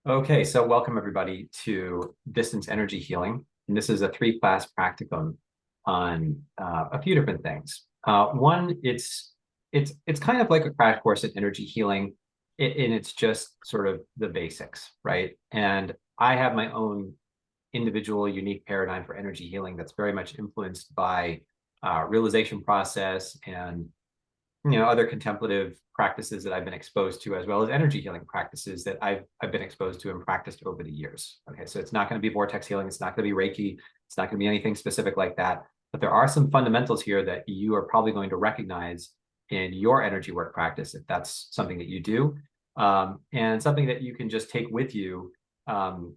Okay, so welcome everybody to distance energy healing. And this is a 3-class practicum on a few different things. One, it's kind of like a crash course in energy healing, and it's just sort of the basics, right? And I have my own individual, unique paradigm for energy healing that's very much influenced by realization process and other contemplative practices that I've been exposed to, as well as energy healing practices that I've been exposed to and practiced over the years. Okay, so it's not going to be vortex healing, it's not going to be Reiki, it's not going to be anything specific like that. But there are some fundamentals here that you are probably going to recognize in your energy work practice if that's something that you do, and something that you can just take with you, or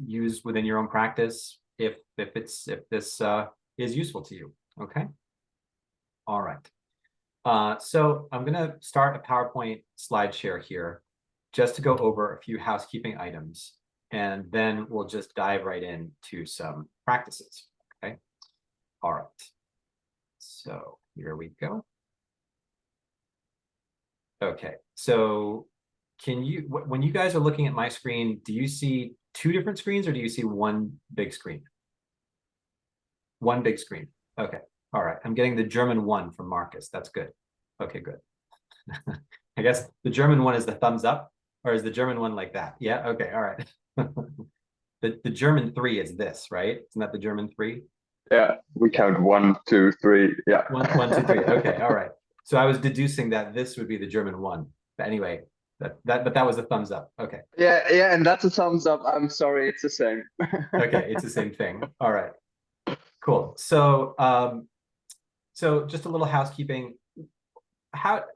use within your own practice if this is useful to you. Okay. All right. So I'm going to start a PowerPoint slide share here just to go over a few housekeeping items, and then we'll just dive right into some practices. Okay. All right. So here we go. Okay. So when you guys are looking at my screen, do you see two different screens or do you see one big screen? One big screen. Okay. All right. I'm getting the German one from Marcus. That's good. Okay, good. I guess the German one is the thumbs up, or is the German one like that? Yeah. Okay. All right. The German 3 is this, right? Isn't that the German 3? Yeah, we count 1, 2, 3. Yeah. One, two, three. Okay. All right. So I was deducing that this would be the German 1. But anyway, but that was a thumbs up. Okay. Yeah, and that's a thumbs up. I'm sorry, it's the same. Okay, it's the same thing. All right. Cool. So just a little housekeeping.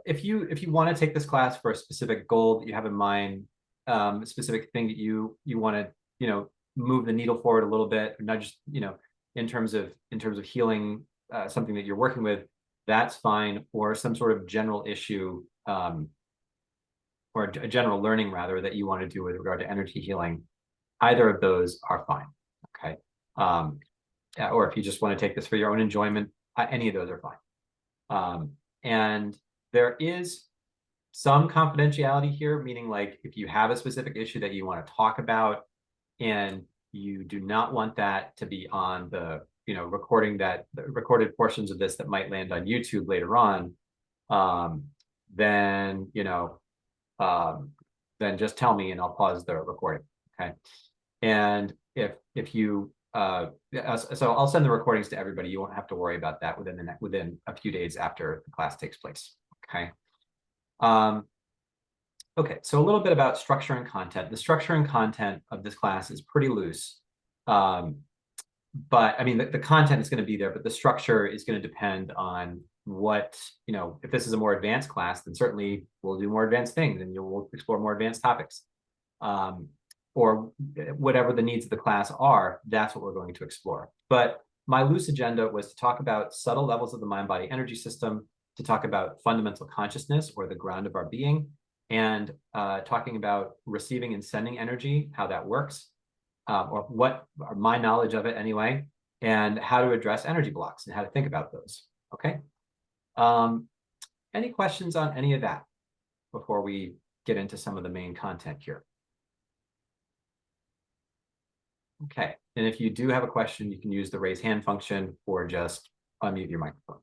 If you want to take this class for a specific goal that you have in mind, a specific thing that you want to move the needle forward a little bit, not just in terms of healing something that you're working with, that's fine. Or some sort of general issue, or a general learning rather, that you want to do with regard to energy healing, either of those are fine. Okay. Or if you just want to take this for your own enjoyment, any of those are fine. And there is some confidentiality here, meaning like if you have a specific issue that you want to talk about and you do not want that to be on the recorded portions of this that might land on YouTube later on, then then just tell me and I'll pause the recording. Okay. And if you so I'll send the recordings to everybody. You won't have to worry about that within a few days after the class takes place. Okay. Okay, so a little bit about structure and content. The structure and content of this class is pretty loose. But I mean, the content is going to be there, but the structure is going to depend on what, if this is a more advanced class, then certainly we'll do more advanced things and we'll explore more advanced topics. Or whatever the needs of the class are, that's what we're going to explore. But my loose agenda was to talk about subtle levels of the mind-body energy system, to talk about fundamental consciousness, or the ground of our being, and talking about receiving and sending energy, how that works, or what my knowledge of it anyway, and how to address energy blocks and how to think about those. Okay. Any questions on any of that before we get into some of the main content here? Okay, and if you do have a question, you can use the raise hand function or just unmute your microphone.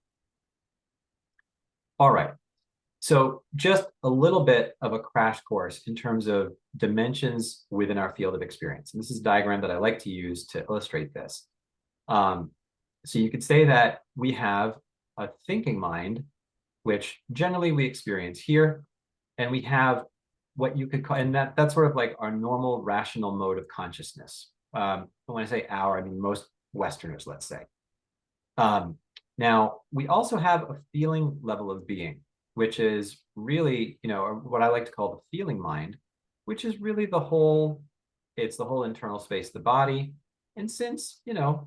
All right, so just a little bit of a crash course in terms of dimensions within our field of experience. And this is a diagram that I like to use to illustrate this. So you could say that we have a thinking mind, which generally we experience here, and we have what you could call, and that's sort of like our normal rational mode of consciousness. When I say our, I mean most Westerners, let's say. Now, we also have a feeling level of being, which is really, what I like to call the feeling mind, which is really it's the whole internal space of the body. And since,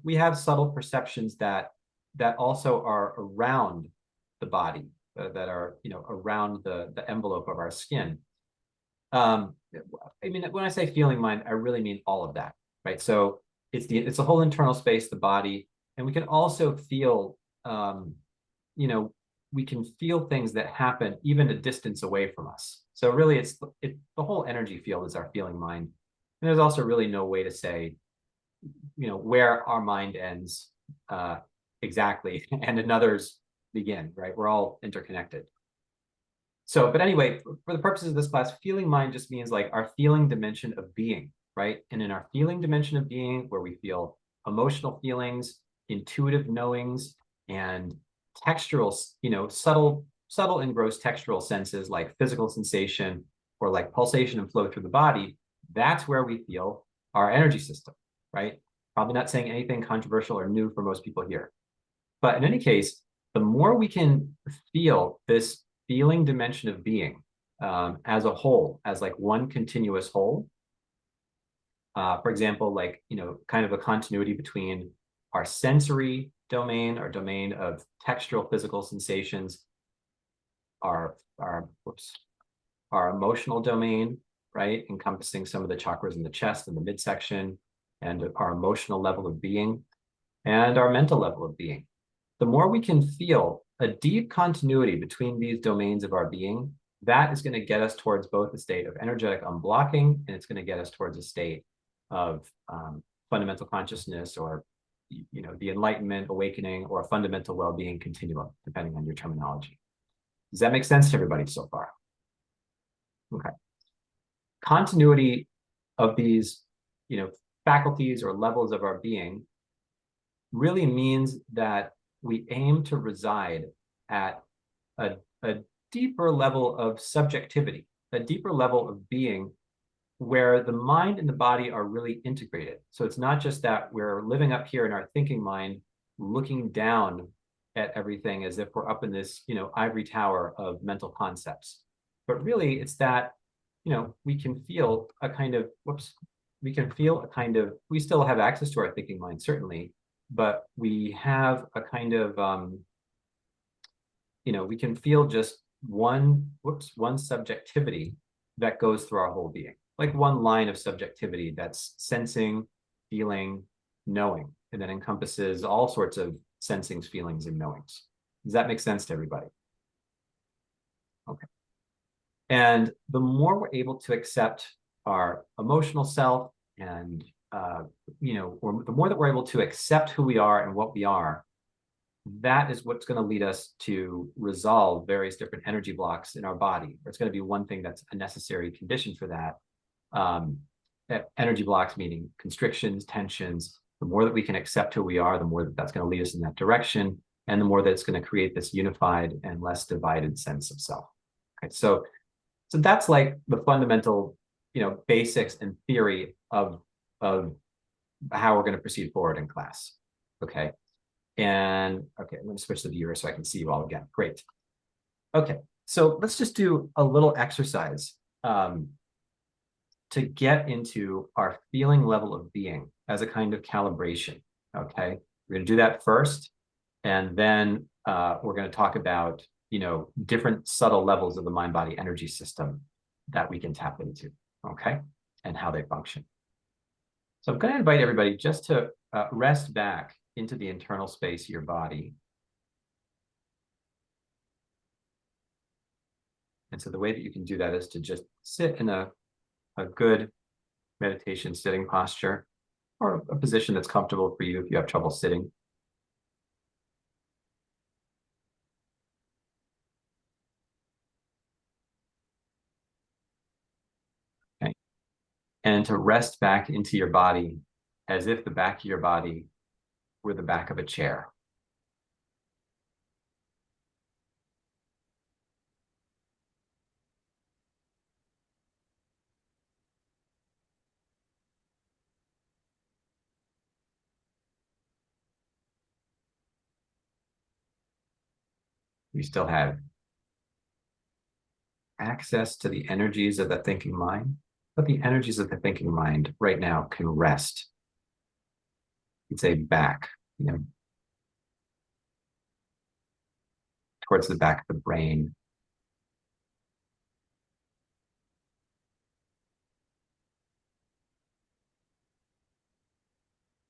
we have subtle perceptions that also are around the body, that are, around the envelope of our skin. I mean, when I say feeling mind, I really mean all of that. Right, so it's the whole internal space, the body, and we can also feel, we can feel things that happen even a distance away from us. So really, the whole energy field is our feeling mind. And there's also really no way to say, where our mind ends exactly and another's begin, right? We're all interconnected. So, but anyway, for the purposes of this class, feeling mind just means like our feeling dimension of being, right? And in our feeling dimension of being, where we feel emotional feelings, intuitive knowings, and textural, subtle and gross textural senses like physical sensation or like pulsation and flow through the body, that's where we feel our energy system, right? Probably not saying anything controversial or new for most people here. But in any case, the more we can feel this feeling dimension of being as a whole, as like one continuous whole, for example, like, kind of a continuity between our sensory domain, our domain of textural physical sensations, our emotional domain, right, encompassing some of the chakras in the chest and the midsection, and our emotional level of being, and our mental level of being. The more we can feel a deep continuity between these domains of our being, that is going to get us towards both a state of energetic unblocking, and it's going to get us towards a state of fundamental consciousness, or the enlightenment, awakening, or a fundamental well-being continuum, depending on your terminology. Does that make sense to everybody so far? Okay. Continuity of these, faculties or levels of our being really means that we aim to reside at a deeper level of subjectivity, a deeper level of being where the mind and the body are really integrated. So it's not just that we're living up here in our thinking mind, looking down at everything as if we're up in this, ivory tower of mental concepts. But really, it's that, we can feel a kind of, we still have access to our thinking mind, certainly, but we have a kind of, we can feel just one subjectivity that goes through our whole being, like one line of subjectivity that's sensing, feeling, knowing, and that encompasses all sorts of sensings, feelings, and knowings. Does that make sense to everybody? Okay. And the more we're able to accept our emotional self, and the more that we're able to accept who we are and what we are, that is what's going to lead us to resolve various different energy blocks in our body. It's going to be one thing that's a necessary condition for that. Energy blocks meaning constrictions, tensions. The more that we can accept who we are, the more that that's going to lead us in that direction, and the more that it's going to create this unified and less divided sense of self. Okay, so that's like the fundamental, basics and theory of how we're going to proceed forward in class. Okay. And okay, I'm going to switch the viewer so I can see you all again. Great. Okay, so let's just do a little exercise to get into our feeling level of being as a kind of calibration. Okay, we're going to do that first, and then we're going to talk about different subtle levels of the mind-body energy system that we can tap into. Okay, and how they function. So I'm going to invite everybody just to rest back into the internal space of your body. And so the way that you can do that is to just sit in a good meditation sitting posture, or a position that's comfortable for you if you have trouble sitting. Okay. And to rest back into your body as if the back of your body were the back of a chair. You still have access to the energies of the thinking mind, but the energies of the thinking mind right now can rest. You'd say back, towards the back of the brain.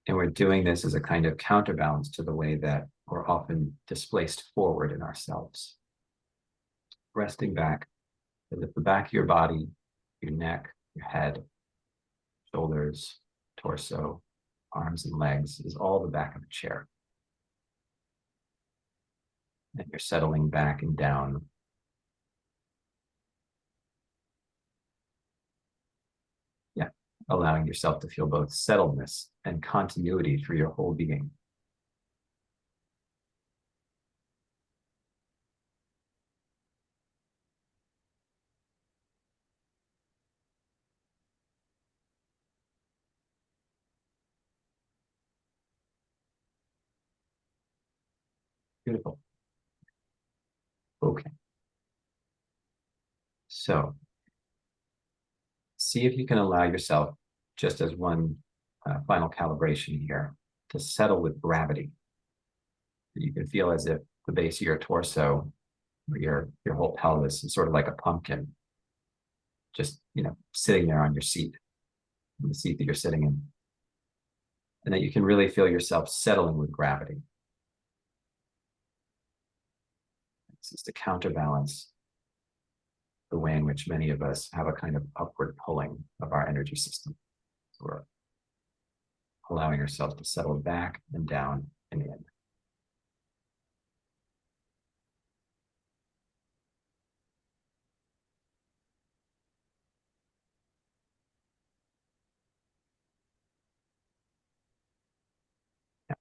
And we're doing this as a kind of counterbalance to the way that or often displaced forward in ourselves. Resting back as if the back of your body, your neck, your head, shoulders, torso, arms and legs is all the back of a chair. And you're settling back and down. Yeah, allowing yourself to feel both settledness and continuity through your whole being. Beautiful. Okay. So see if you can allow yourself, just as one final calibration here, to settle with gravity. You can feel as if the base of your torso, or your whole pelvis is sort of like a pumpkin, just sitting there on your seat, on the seat that you're sitting in, and that you can really feel yourself settling with gravity. It's just to counterbalance the way in which many of us have a kind of upward pulling of our energy system. So we're allowing ourselves to settle back and down and in.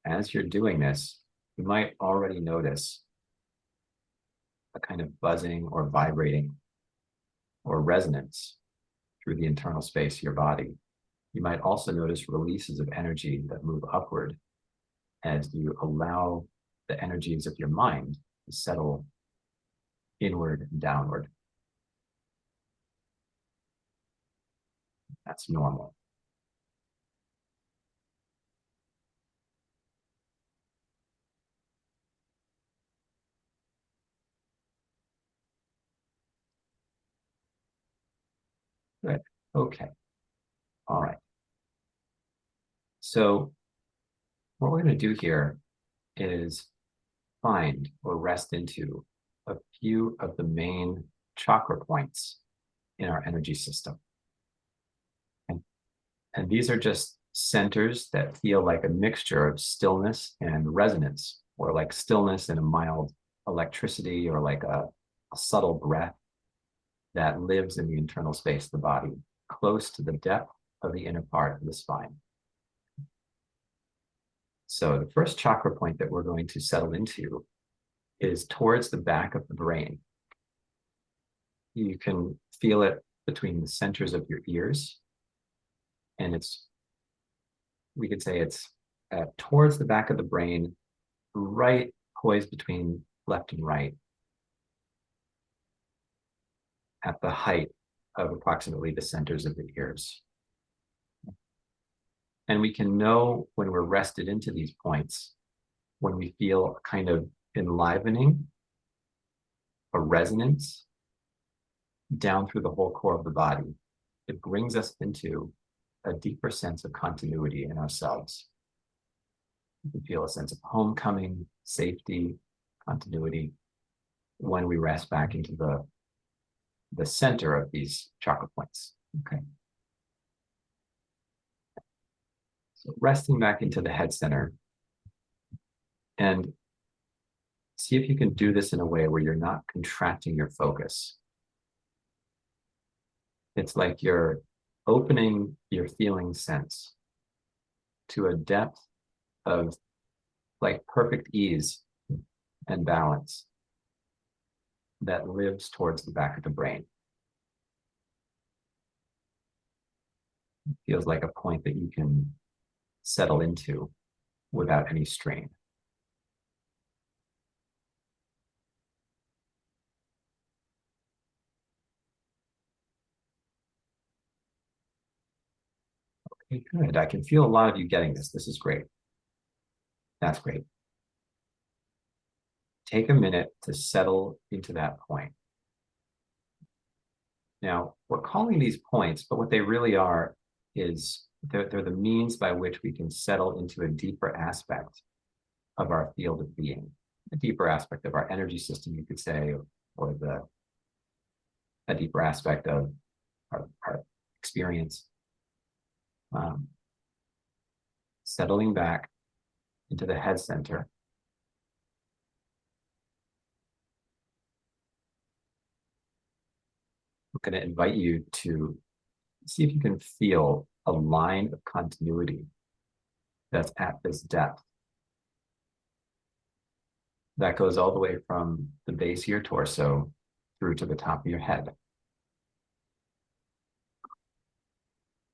As you're doing this, you might already notice a kind of buzzing or vibrating or resonance through the internal space of your body. You might also notice releases of energy that move upward as you allow the energies of your mind to settle inward and downward. That's normal. Good. Okay. All right. So what we're going to do here is find or rest into a few of the main chakra points in our energy system. And these are just centers that feel like a mixture of stillness and resonance, or like stillness and a mild electricity, or like a subtle breath that lives in the internal space of the body, close to the depth of the inner part of the spine. So the first chakra point that we're going to settle into is towards the back of the brain. You can feel it between the centers of your ears, and we could say it's towards the back of the brain, right poised between left and right, at the height of approximately the centers of the ears. And we can know when we're rested into these points, when we feel a kind of enlivening, a resonance down through the whole core of the body. It brings us into a deeper sense of continuity in ourselves. You can feel a sense of homecoming, safety, continuity when we rest back into the center of these chakra points. Okay. So resting back into the head center, and see if you can do this in a way where you're not contracting your focus. It's like you're opening your feeling sense to a depth of like perfect ease and balance that lives towards the back of the brain. It feels like a point that you can settle into without any strain. Okay, good. I can feel a lot of you getting this. This is great. That's great. Take a minute to settle into that point. Now, we're calling these points, but what they really are is they're the means by which we can settle into a deeper aspect of our field of being, a deeper aspect of our energy system, you could say, or a deeper aspect of our experience. Settling back into the head center. I'm going to invite you to see if you can feel a line of continuity that's at this depth. That goes all the way from the base of your torso through to the top of your head.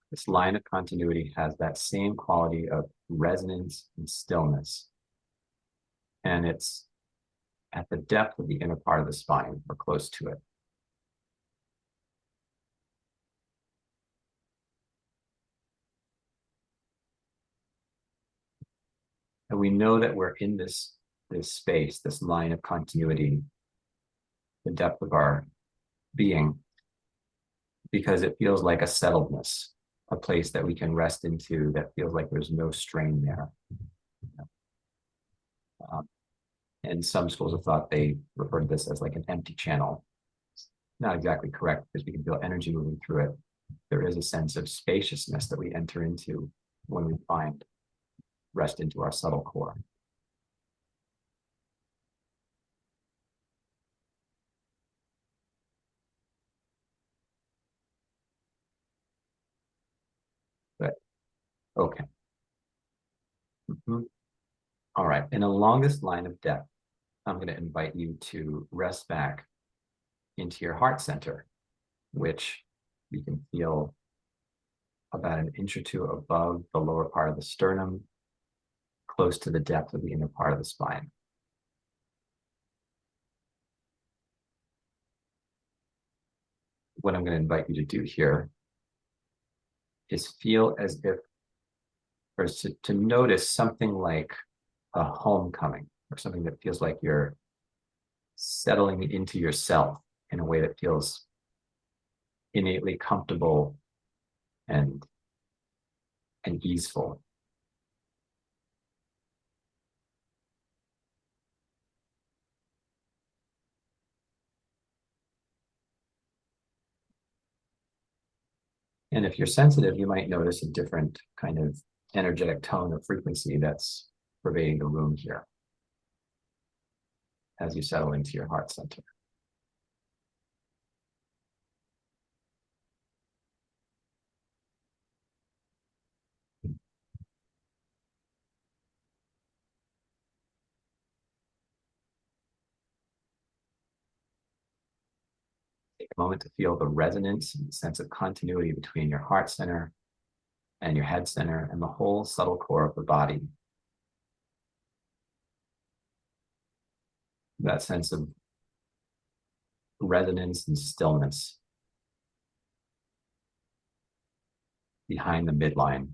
This line of continuity has that same quality of resonance and stillness. And it's at the depth of the inner part of the spine, or close to it. And we know that we're in this space, this line of continuity, the depth of our being, because it feels like a settledness, a place that we can rest into that feels like there's no strain there. And some schools of thought, they refer to this as like an empty channel. It's not exactly correct because we can feel energy moving through it. There is a sense of spaciousness that we enter into when we find rest into our subtle core. But okay. All right. And along this line of depth, I'm going to invite you to rest back into your heart center, which you can feel about an inch or two above the lower part of the sternum, close to the depth of the inner part of the spine. What I'm going to invite you to do here is feel as if, or to notice something like a homecoming, or something that feels like you're settling into yourself in a way that feels innately comfortable and easeful. And if you're sensitive, you might notice a different kind of energetic tone or frequency that's pervading the room here as you settle into your heart center. Take a moment to feel the resonance and the sense of continuity between your heart center and your head center and the whole subtle core of the body. That sense of resonance and stillness behind the midline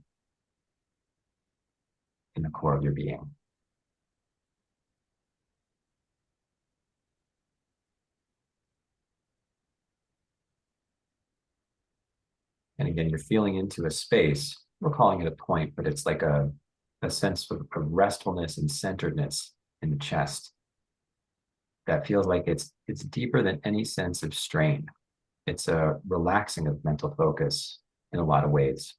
in the core of your being. And again, you're feeling into a space. We're calling it a point, but it's like a sense of restfulness and centeredness in the chest that feels like it's deeper than any sense of strain. It's a relaxing of mental focus in a lot of ways.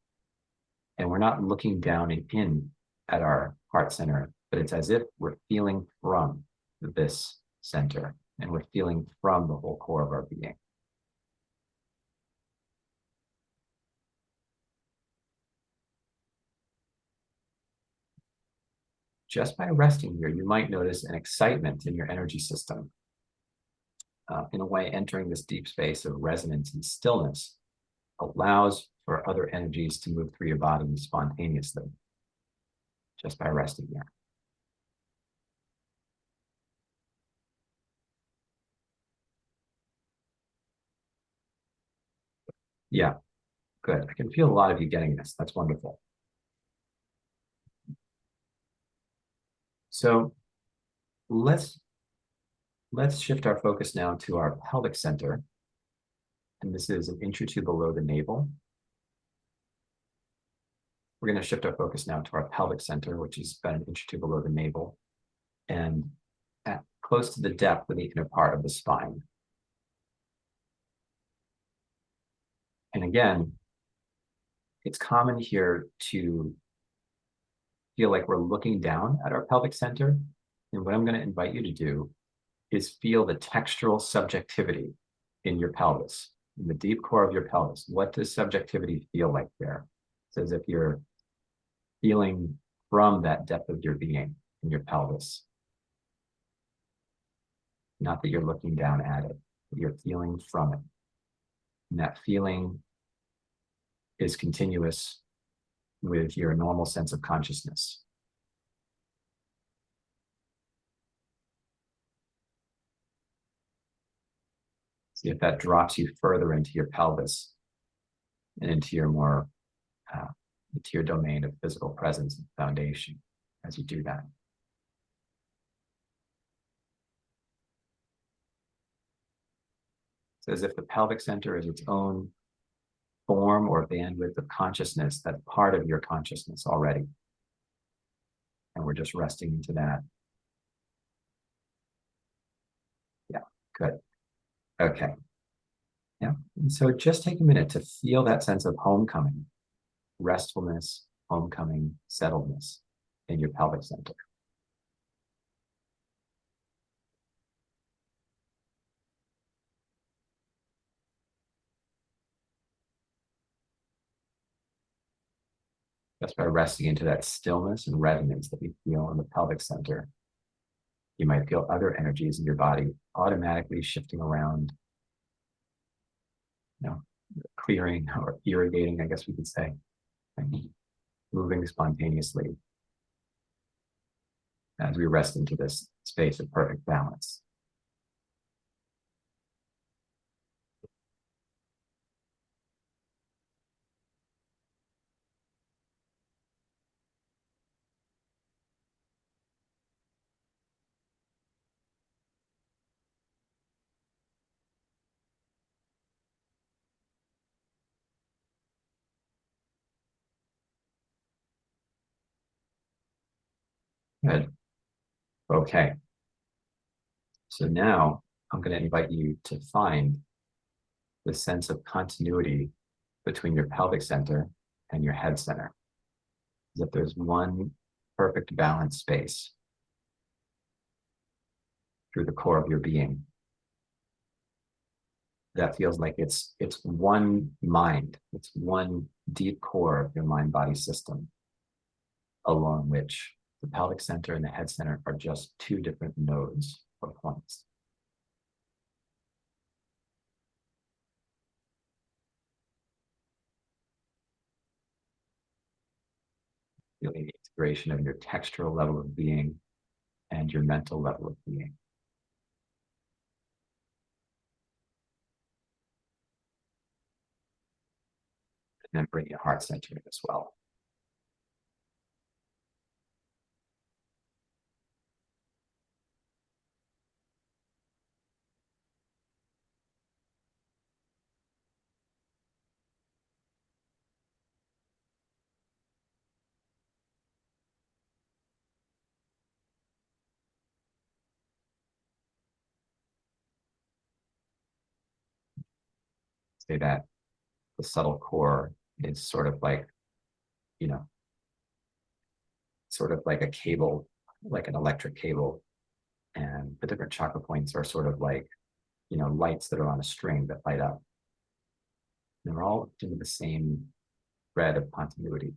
And we're not looking down and in at our heart center, but it's as if we're feeling from this center, and we're feeling from the whole core of our being. Just by resting here, you might notice an excitement in your energy system. In a way, entering this deep space of resonance and stillness allows for other energies to move through your body spontaneously, just by resting here. Yeah, good. I can feel a lot of you getting this. That's wonderful. So let's shift our focus now to our pelvic center. And this is an inch or two below the navel. We're going to shift our focus now to our pelvic center, which is about an inch or two below the navel. and at close to the depth of the inner part of the spine. And again, it's common here to feel like we're looking down at our pelvic center. And what I'm going to invite you to do is feel the textural subjectivity in your pelvis, in the deep core of your pelvis. What does subjectivity feel like there? It's as if you're feeling from that depth of your being in your pelvis. Not that you're looking down at it, but you're feeling from it. And that feeling is continuous with your normal sense of consciousness. See if that drops you further into your pelvis and into your more into your domain of physical presence and foundation as you do that. It's as if the pelvic center is its own form or bandwidth of consciousness that's part of your consciousness already. And we're just resting into that. Yeah, good. Okay. Yeah. And so just take a minute to feel that sense of homecoming, restfulness, homecoming, settledness in your pelvic center. Just by resting into that stillness and resonance that we feel in the pelvic center, you might feel other energies in your body automatically shifting around, clearing or irrigating, I guess we could say, moving spontaneously as we rest into this space of perfect balance. Good. Okay. So now I'm going to invite you to find the sense of continuity between your pelvic center and your head center. As if there's one perfect balanced space through the core of your being. That feels like it's one mind, it's one deep core of your mind-body system, along which the pelvic center and the head center are just two different nodes or points. Feeling the integration of your textural level of being and your mental level of being. And then bring your heart center in as well. Say that the subtle core is sort of like, sort of like a cable, like an electric cable. And the different chakra points are sort of like, lights that are on a string that light up. And they're all into the same thread of continuity.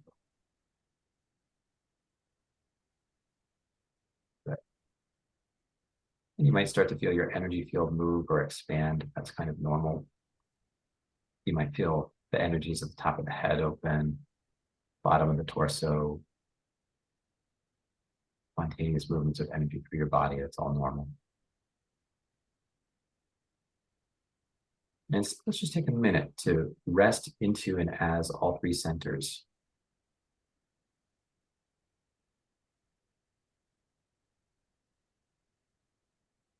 And you might start to feel your energy field move or expand. That's kind of normal. You might feel the energies at the top of the head open, bottom of the torso, spontaneous movements of energy through your body. That's all normal. And let's just take a minute to rest into and as all three centers.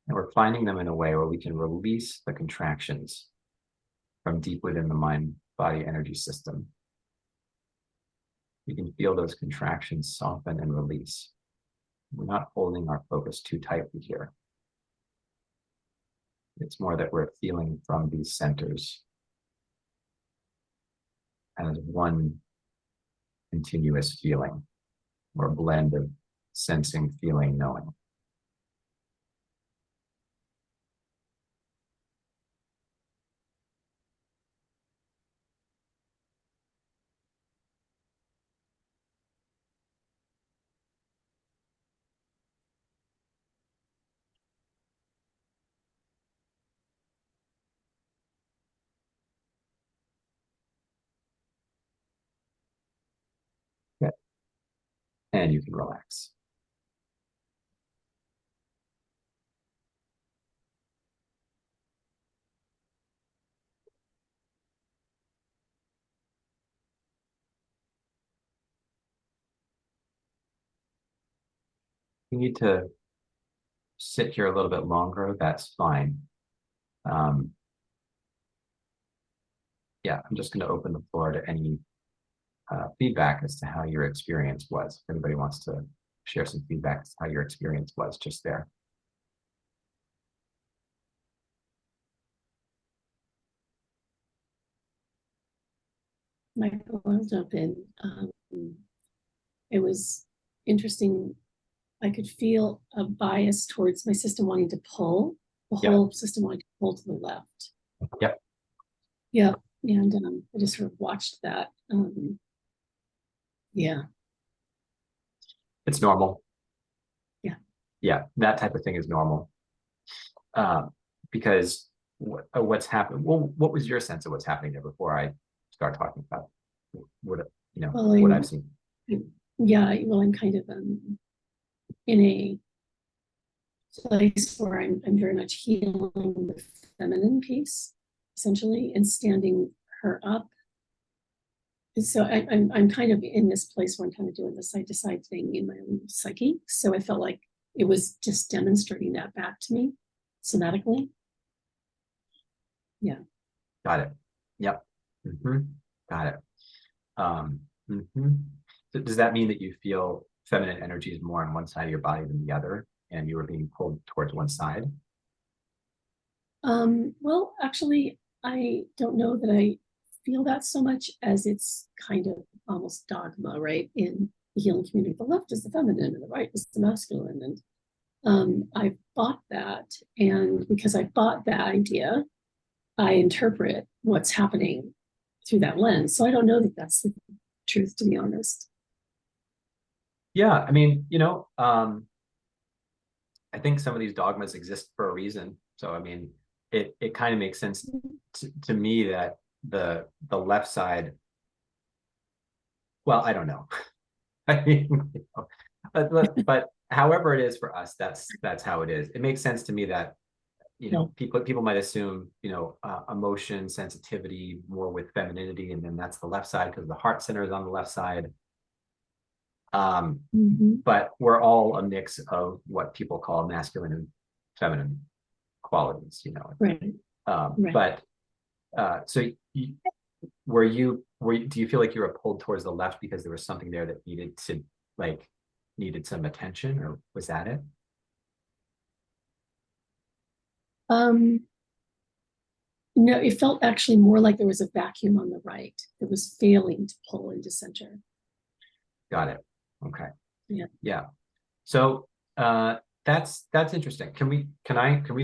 And we're finding them in a way where we can release the contractions from deep within the mind-body energy system. You can feel those contractions soften and release. we're not holding our focus too tightly here. It's more that we're feeling from these centers as one continuous feeling, or a blend of sensing, feeling, knowing. Okay. And you can relax. You need to sit here a little bit longer, that's fine. Yeah, I'm just going to open the floor to any feedback as to how your experience was. If anybody wants to share some feedback as to how your experience was just there. Michael, I'll jump in. It was interesting. I could feel a bias towards my system wanting to pull, the Yep. whole system wanting to pull to the left. Yep. Yeah. And I just sort of watched that. Yeah. It's normal. Yeah. Yeah, that type of thing is normal. Because what's happened, well, what was your sense of what's happening there before I start talking about what, you know, Well, what I've seen? Yeah, well, I'm kind of in a place where I'm very much healing the feminine piece, essentially, and standing her up. And so I'm kind of in this place where I'm kind of doing the side to side thing in my own psyche. So I felt like it was just demonstrating that back to me somatically. Yeah. Got it. Yep. Got it. So does that mean that you feel feminine energy is more on one side of your body than the other, and you were being pulled towards one side? Well, actually, I don't know that I feel that so much, as it's kind of almost dogma, right? In the healing community, the left is the feminine and the right is the masculine. And I bought that. And because I bought that idea, I interpret what's happening through that lens. So I don't know that that's the truth, to be honest. Yeah, I mean, you know, I think some of these dogmas exist for a reason. So, I mean, it kind of makes sense to me that the left side, well, I don't know. I mean, you know, but however it is for us, that's how it is. It makes sense to me that, you know, people might assume, you know, emotion, sensitivity more with femininity, and then that's the left side because the heart center is on the left side. But we're all a mix of what people call masculine and feminine qualities, you know. Right. But so do you feel like you were pulled towards the left because there was something there that needed some attention, or was that it? No, it felt actually more like there was a vacuum on the right that was failing to pull into center. Got it. Okay. Yeah. Yeah. So that's interesting. Can we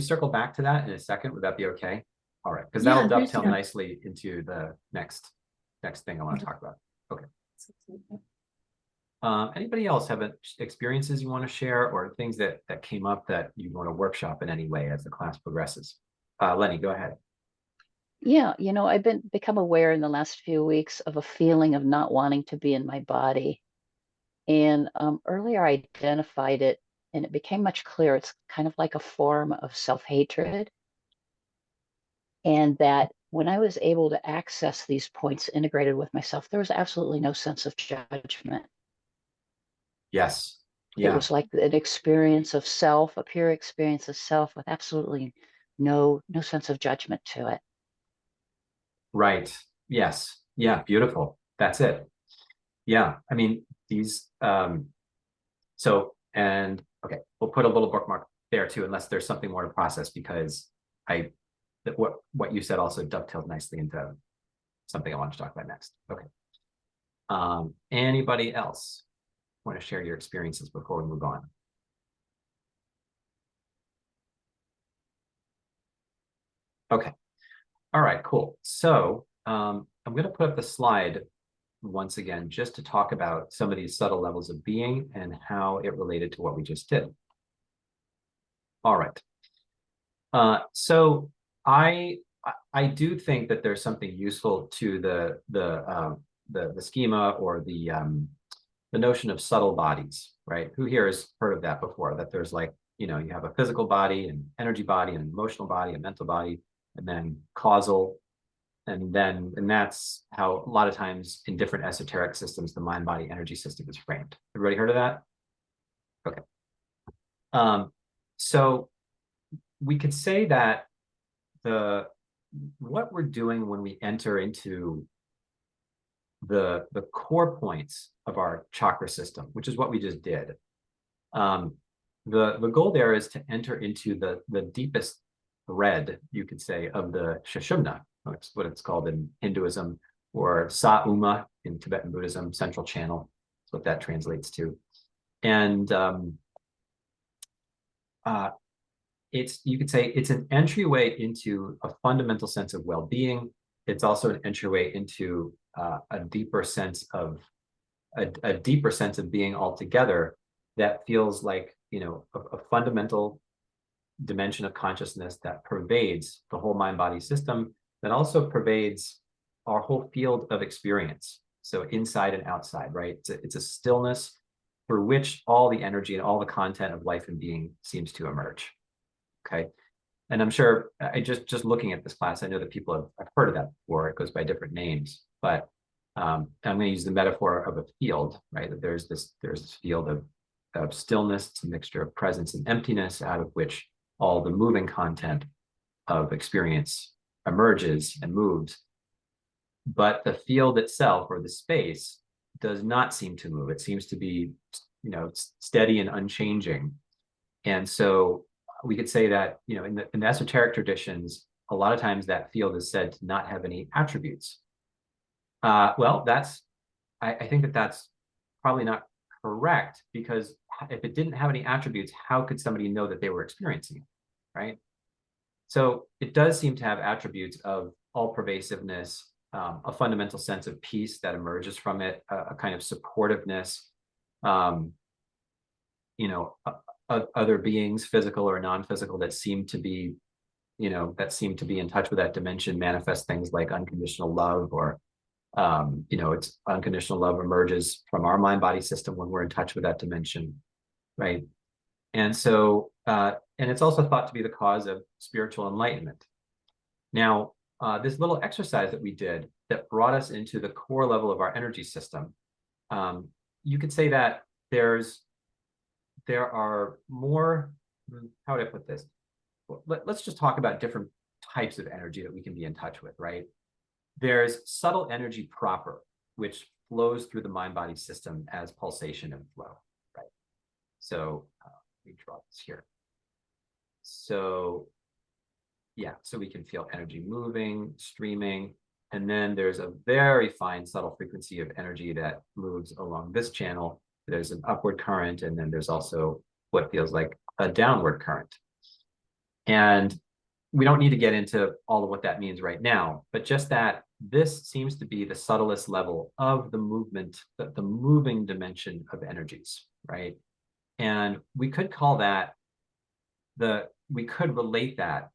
circle back to that in a second? Would that be okay? All right, because that'll dovetail nicely into the next thing I want to talk about. Okay. Anybody else have experiences you want to share, or things that came up that you want to workshop in any way as the class progresses? Lenny, go ahead. Yeah, you know, I've become aware in the last few weeks of a feeling of not wanting to be in my body. And earlier I identified it, and it became much clearer. It's kind of like a form of self-hatred. And that when I was able to access these points integrated with myself, there was absolutely no sense of judgment. Yes. It was like an experience of self, a pure experience of self with absolutely no sense of judgment to it. Right. Yes. Yeah. Beautiful. That's it. Yeah. I mean, these, so And okay, we'll put a little bookmark there too, unless there's something more to process, because what you said also dovetailed nicely into something I want to talk about next. Okay. Anybody else want to share your experiences before we move on? Okay. All right, cool. So I'm going to put up the slide once again, just to talk about some of these subtle levels of being and how it related to what we just did. All right. So I do think that there's something useful to the schema or the notion of subtle bodies, right? Who here has heard of that before? That there's like, you have a physical body, an energy body, an emotional body, a mental body, and then causal. And that's how a lot of times in different esoteric systems, the mind-body energy system is framed. Everybody heard of that? Okay. So we could say that what we're doing when we enter into the core points of our chakra system, which is what we just did. The goal there is to enter into the deepest thread, you could say, of the Sushumna. That's what it's called in Hinduism, or Sa-uma in Tibetan Buddhism, central channel. That's what that translates to. And you could say it's an entryway into a fundamental sense of well-being. It's also an entryway into a deeper sense of being altogether that feels like a fundamental dimension of consciousness that pervades the whole mind-body system, that also pervades our whole field of experience. So inside and outside, right? It's a stillness through which all the energy and all the content of life and being seems to emerge. Okay. And I'm sure, just looking at this class, I know that people have heard of that before. It goes by different names, but I'm going to use the metaphor of a field, right? That there's this field of stillness. It's a mixture of presence and emptiness, out of which all the moving content of experience emerges and moves. But the field itself, or the space, does not seem to move. It seems to be, steady and unchanging. And so we could say that, in the esoteric traditions, a lot of times that field is said to not have any attributes. Well, I think that's probably not correct, because if it didn't have any attributes, how could somebody know that they were experiencing it, right? So it does seem to have attributes of all pervasiveness, a fundamental sense of peace that emerges from it, a kind of supportiveness, other beings, physical or non-physical, that seem to be in touch with that dimension, manifest things like unconditional love, or it's unconditional love emerges from our mind-body system when we're in touch with that dimension, right? And so, and it's also thought to be the cause of spiritual enlightenment. Now, this little exercise that we did that brought us into the core level of our energy system, you could say that there are more, how would I put this? Let's just talk about different types of energy that we can be in touch with, right? There's subtle energy proper, which flows through the mind-body system as pulsation and flow, right? So let me draw this here. So yeah, so we can feel energy moving, streaming, and then there's a very fine, subtle frequency of energy that moves along this channel. There's an upward current, and then there's also what feels like a downward current. And we don't need to get into all of what that means right now, but just that this seems to be the subtlest level of the movement, the moving dimension of energies, right? And we could call that we could relate that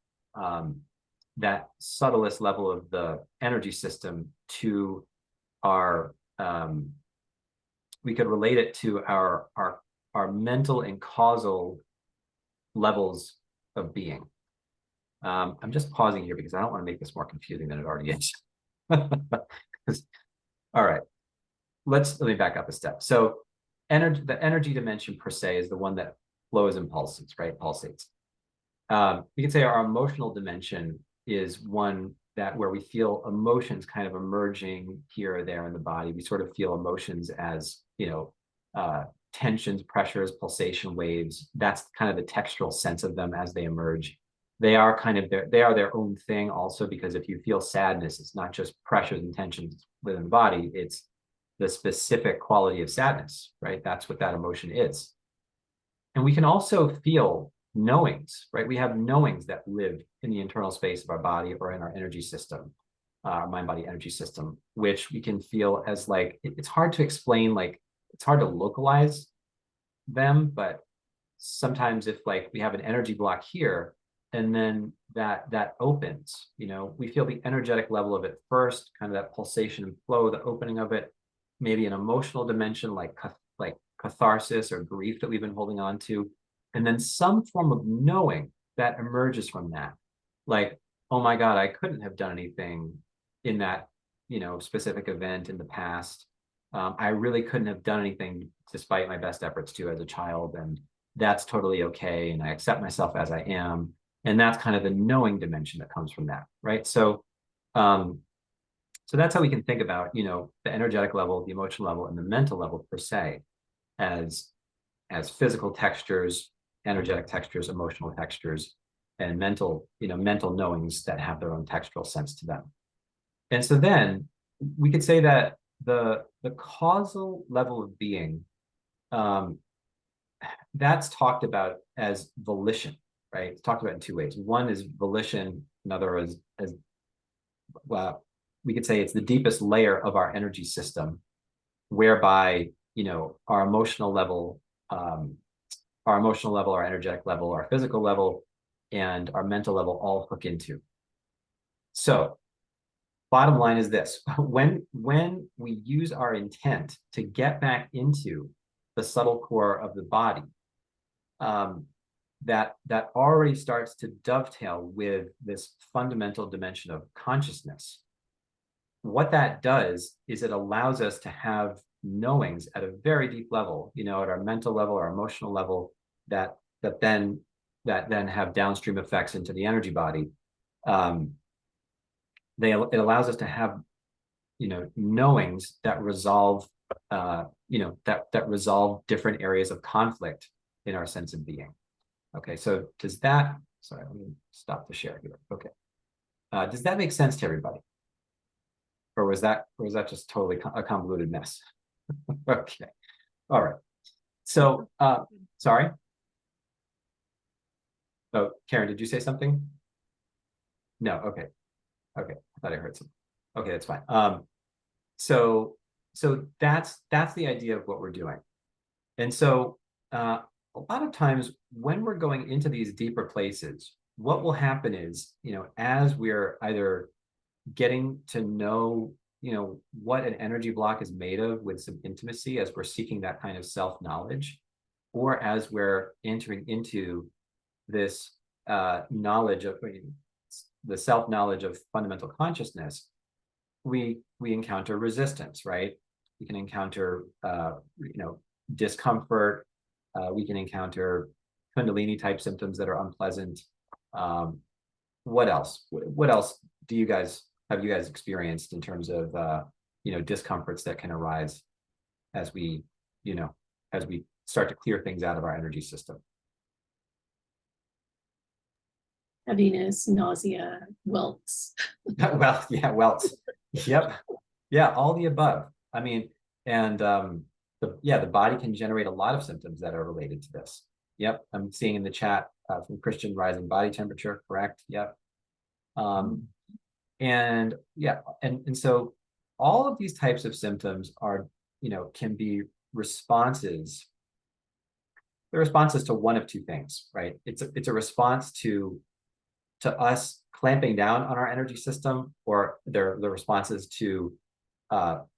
that subtlest level of the energy system to our we could relate it to our mental and causal levels of being. I'm just pausing here because I don't want to make this more confusing than it already is. All right, let me back up a step. So the energy dimension per se is the one that flows and pulsates, right? Pulsates. We could say our emotional dimension is one where we feel emotions kind of emerging here or there in the body. We sort of feel emotions as tensions, pressures, pulsation waves. That's kind of the textural sense of them as they emerge. They are kind of their own thing also, because if you feel sadness, it's not just pressures and tensions within the body, it's the specific quality of sadness, right? That's what that emotion is. And we can also feel knowings, right? We have knowings that live in the internal space of our body or in our energy system, our mind-body energy system, which we can feel as like, it's hard to explain, like it's hard to localize them, but sometimes if like we have an energy block here, and then that opens, we feel the energetic level of it first, kind of that pulsation and flow, the opening of it, maybe an emotional dimension like catharsis or grief that we've been holding on to, and then some form of knowing that emerges from that, like, oh my God, I couldn't have done anything in that specific event in the past. I really couldn't have done anything despite my best efforts to as a child, and that's totally okay, and I accept myself as I am. And that's kind of the knowing dimension that comes from that, right? So that's how we can think about the energetic level, the emotional level, and the mental level per se, as physical textures, energetic textures, emotional textures, and mental knowings that have their own textural sense to them. And so then we could say that the causal level of being, that's talked about as volition, right? It's talked about in two ways. One is volition, another is as well, we could say it's the deepest layer of our energy system, whereby our emotional level, our energetic level, our physical level, and our mental level all hook into. So bottom line is this: when we use our intent to get back into the subtle core of the body, that already starts to dovetail with this fundamental dimension of consciousness. What that does is it allows us to have knowings at a very deep level, at our mental level, our emotional level, that then have downstream effects into the energy body. It allows us to have knowings that resolve that resolve different areas of conflict in our sense of being. Okay, so does that, sorry, let me stop the share here. Okay. Does that make sense to everybody? Or was that just totally a convoluted mess? Okay. All right. So, sorry. Oh, Karen, did you say something? No. Okay. Okay. I thought I heard something. Okay, that's fine. So that's the idea of what we're doing. And so, a lot of times when we're going into these deeper places, what will happen is, as we're either getting to know, what an energy block is made of with some intimacy, as we're seeking that kind of self-knowledge, or as we're entering into this knowledge of the self-knowledge of fundamental consciousness, we encounter resistance, right? We can encounter, discomfort. We can encounter Kundalini type symptoms that are unpleasant. What else? What else have you guys experienced in terms of discomforts that can arise as we start to clear things out of our energy system? Heaviness, nausea, welts. Well, yeah, welts. Yep. Yeah, all the above. I mean, and the body can generate a lot of symptoms that are related to this. Yep, I'm seeing in the chat from Christian, rising body temperature, correct? Yep. And yeah, and so all of these types of symptoms are, can be responses. They're responses to one of two things, right? It's a response to us clamping down on our energy system, or they're the responses to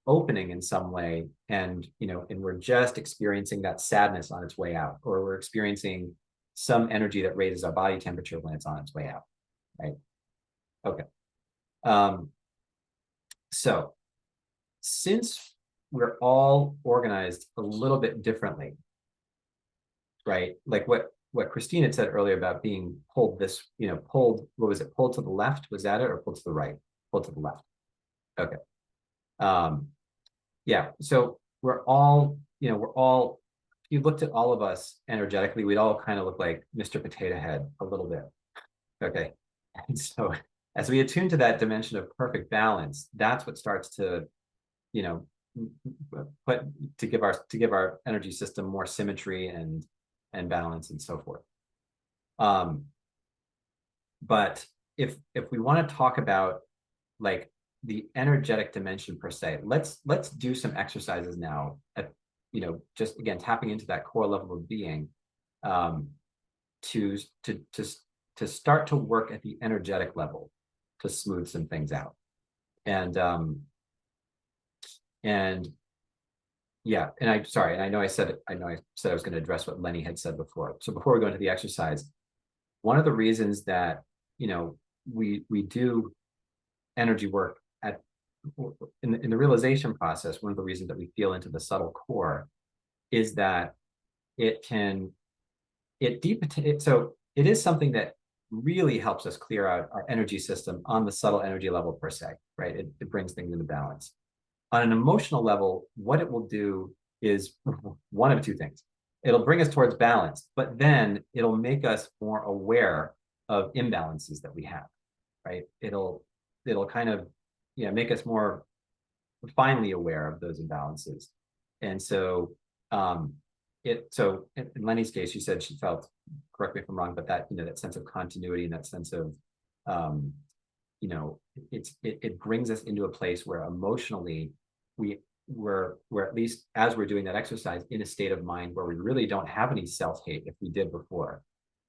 opening in some way, and and we're just experiencing that sadness on its way out, or we're experiencing some energy that raises our body temperature when it's on its way out, right? Okay. So since we're all organized a little bit differently, right? Like what Christine had said earlier about being pulled pulled, what was it? Pulled to the left, was that it? Or pulled to the right? Pulled to the left. Okay. Yeah, so we're all you looked at all of us energetically, we'd all kind of look like Mr. Potato Head a little bit. Okay. And so as we attune to that dimension of perfect balance, that's what starts to, you know, to give our energy system more symmetry and balance and so forth. But if we want to talk about like the energetic dimension per se, let's do some exercises now at, you know, just again tapping into that core level of being, to start to work at the energetic level to smooth some things out. And yeah, and I'm sorry, and I know I said I was going to address what Lenny had said before. So before we go into the exercise, one of the reasons that, you know, we do energy work at in the realization process, one of the reasons that we feel into the subtle core is that so it is something that really helps us clear out our energy system on the subtle energy level per se, right? It brings things into balance. On an emotional level, what it will do is one of two things. It'll bring us towards balance, but then it'll make us more aware of imbalances that we have, right? It'll kind of, you know, make us more finely aware of those imbalances. And so so in Lenny's case, she said she felt, correct me if I'm wrong, but that, you know, that sense of continuity and that sense of, you know, it brings us into a place where emotionally we're at least as we're doing that exercise in a state of mind where we really don't have any self-hate if we did before,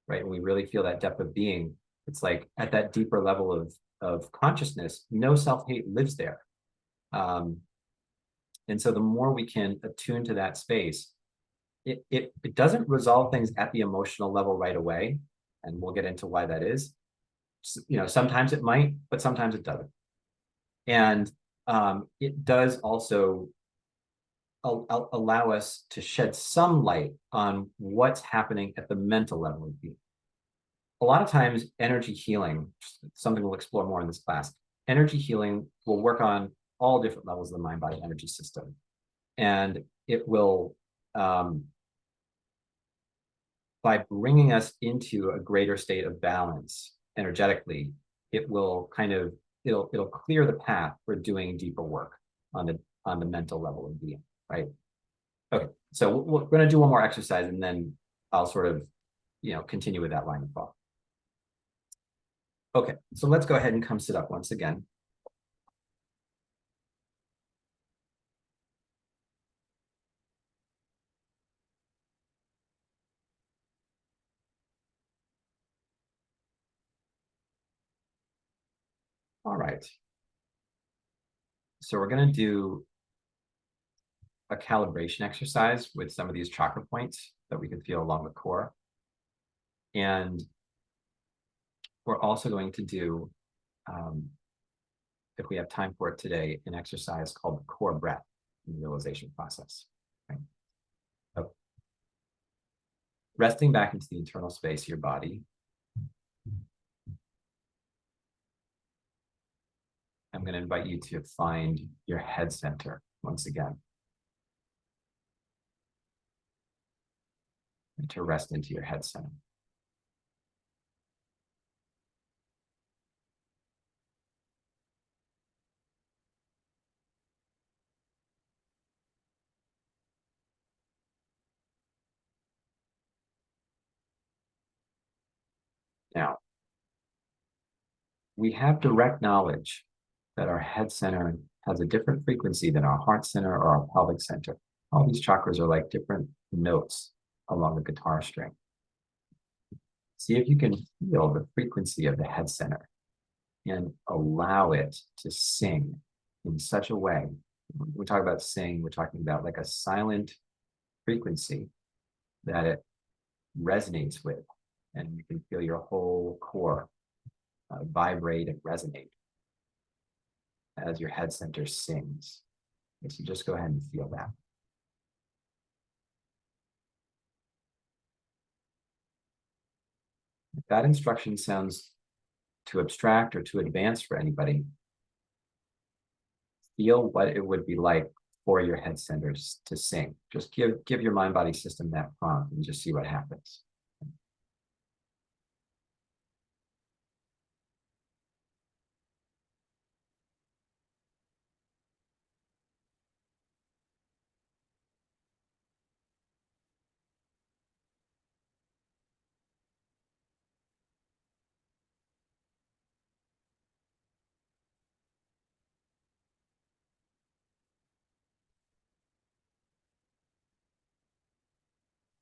right? And we really feel that depth of being. It's like at that deeper level of consciousness, no self-hate lives there. And so the more we can attune to that space, it doesn't resolve things at the emotional level right away. And we'll get into why that is. You know, sometimes it might, but sometimes it doesn't. And it does also allow us to shed some light on what's happening at the mental level of being. A lot of times, energy healing, something we'll explore more in this class, energy healing will work on all different levels of the mind-body energy system. And it will, by bringing us into a greater state of balance energetically, it will kind of, it'll clear the path for doing deeper work on the mental level of being, right? Okay, so we're going to do one more exercise and then I'll sort of, you know, continue with that line of thought. Okay, so let's go ahead and come sit up once again. All right. So we're going to do a calibration exercise with some of these chakra points that we can feel along the core. And we're also going to do, if we have time for it today, an exercise called the core breath in the realization process. Right? So resting back into the internal space of your body. I'm going to invite you to find your head center once again. And to rest into your head center. Now, we have direct knowledge that our head center has a different frequency than our heart center or our pelvic center. All these chakras are like different notes along the guitar string. See if you can feel the frequency of the head center and allow it to sing in such a way. When we talk about sing, we're talking about like a silent frequency that it resonates with, and you can feel your whole core vibrate and resonate as your head center sings. Okay, so just go ahead and feel that. If that instruction sounds too abstract or too advanced for anybody, feel what it would be like for your head centers to sing. Just give your mind body system that prompt and just see what happens.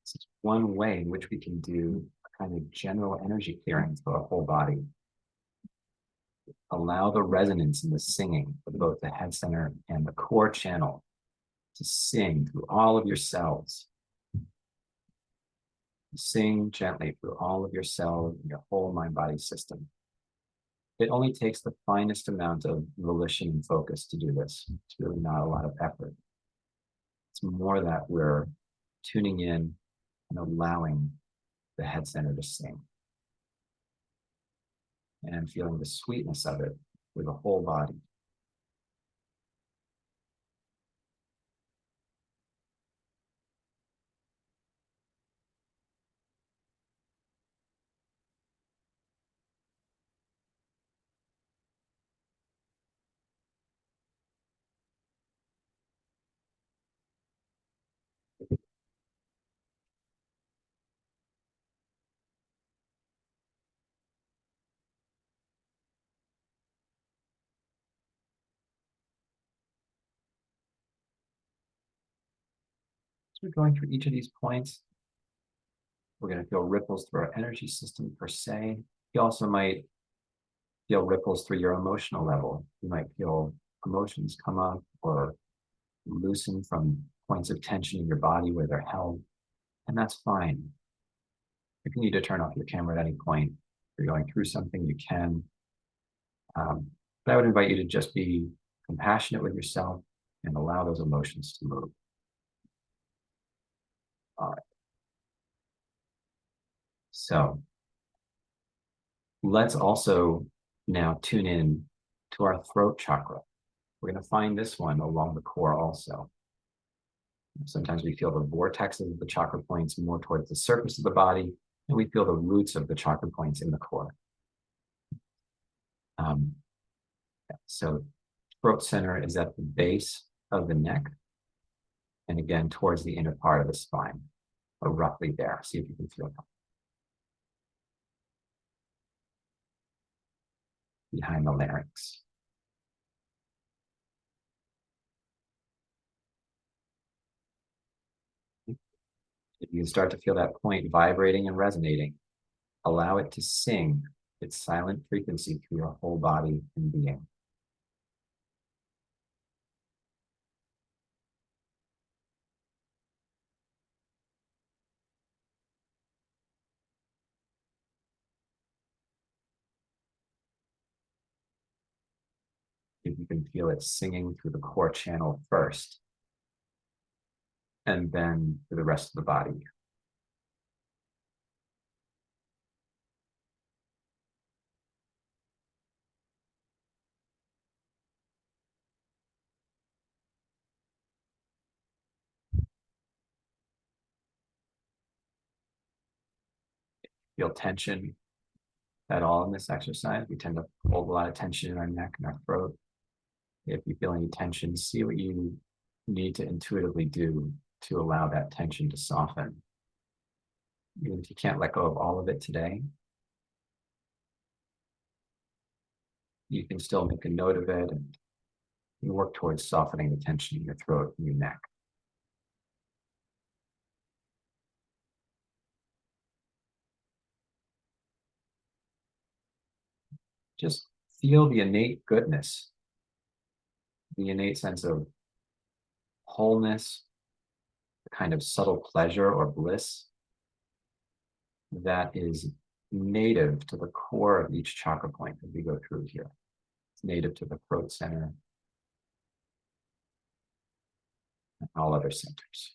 This is one way in which we can do a kind of general energy clearing for our whole body. Allow the resonance in the singing of both the head center and the core channel to sing through all of your cells. Sing gently through all of your cells and your whole mind-body system. It only takes the finest amount of volition and focus to do this. It's really not a lot of effort. It's more that we're tuning in and allowing the head center to sing. And feeling the sweetness of it with the whole body. So we're going through each of these points. We're going to feel ripples through our energy system per se. You also might feel ripples through your emotional level. You might feel emotions come up or loosen from points of tension in your body where they're held, and that's fine. If you need to turn off your camera at any point, if you're going through something, you can. But I would invite you to just be compassionate with yourself and allow those emotions to move. All right. So let's also now tune in to our throat chakra. We're going to find this one along the core also. Sometimes we feel the vortexes of the chakra points more towards the surface of the body, and we feel the roots of the chakra points in the core. So throat center is at the base of the neck, and again, towards the inner part of the spine, or roughly there. See if you can feel that. Behind the larynx. If you start to feel that point vibrating and resonating, allow it to sing its silent frequency through your whole body and being. If you can feel it singing through the core channel first, and then through the rest of the body. Feel tension at all in this exercise. We tend to hold a lot of tension in our neck and our throat. If you feel any tension, see what you need to intuitively do to allow that tension to soften. Even if you can't let go of all of it today, you can still make a note of it and work towards softening the tension in your throat and your neck. Just feel the innate goodness, the innate sense of wholeness, the kind of subtle pleasure or bliss that is native to the core of each chakra point that we go through here. It's native to the throat center and all other centers.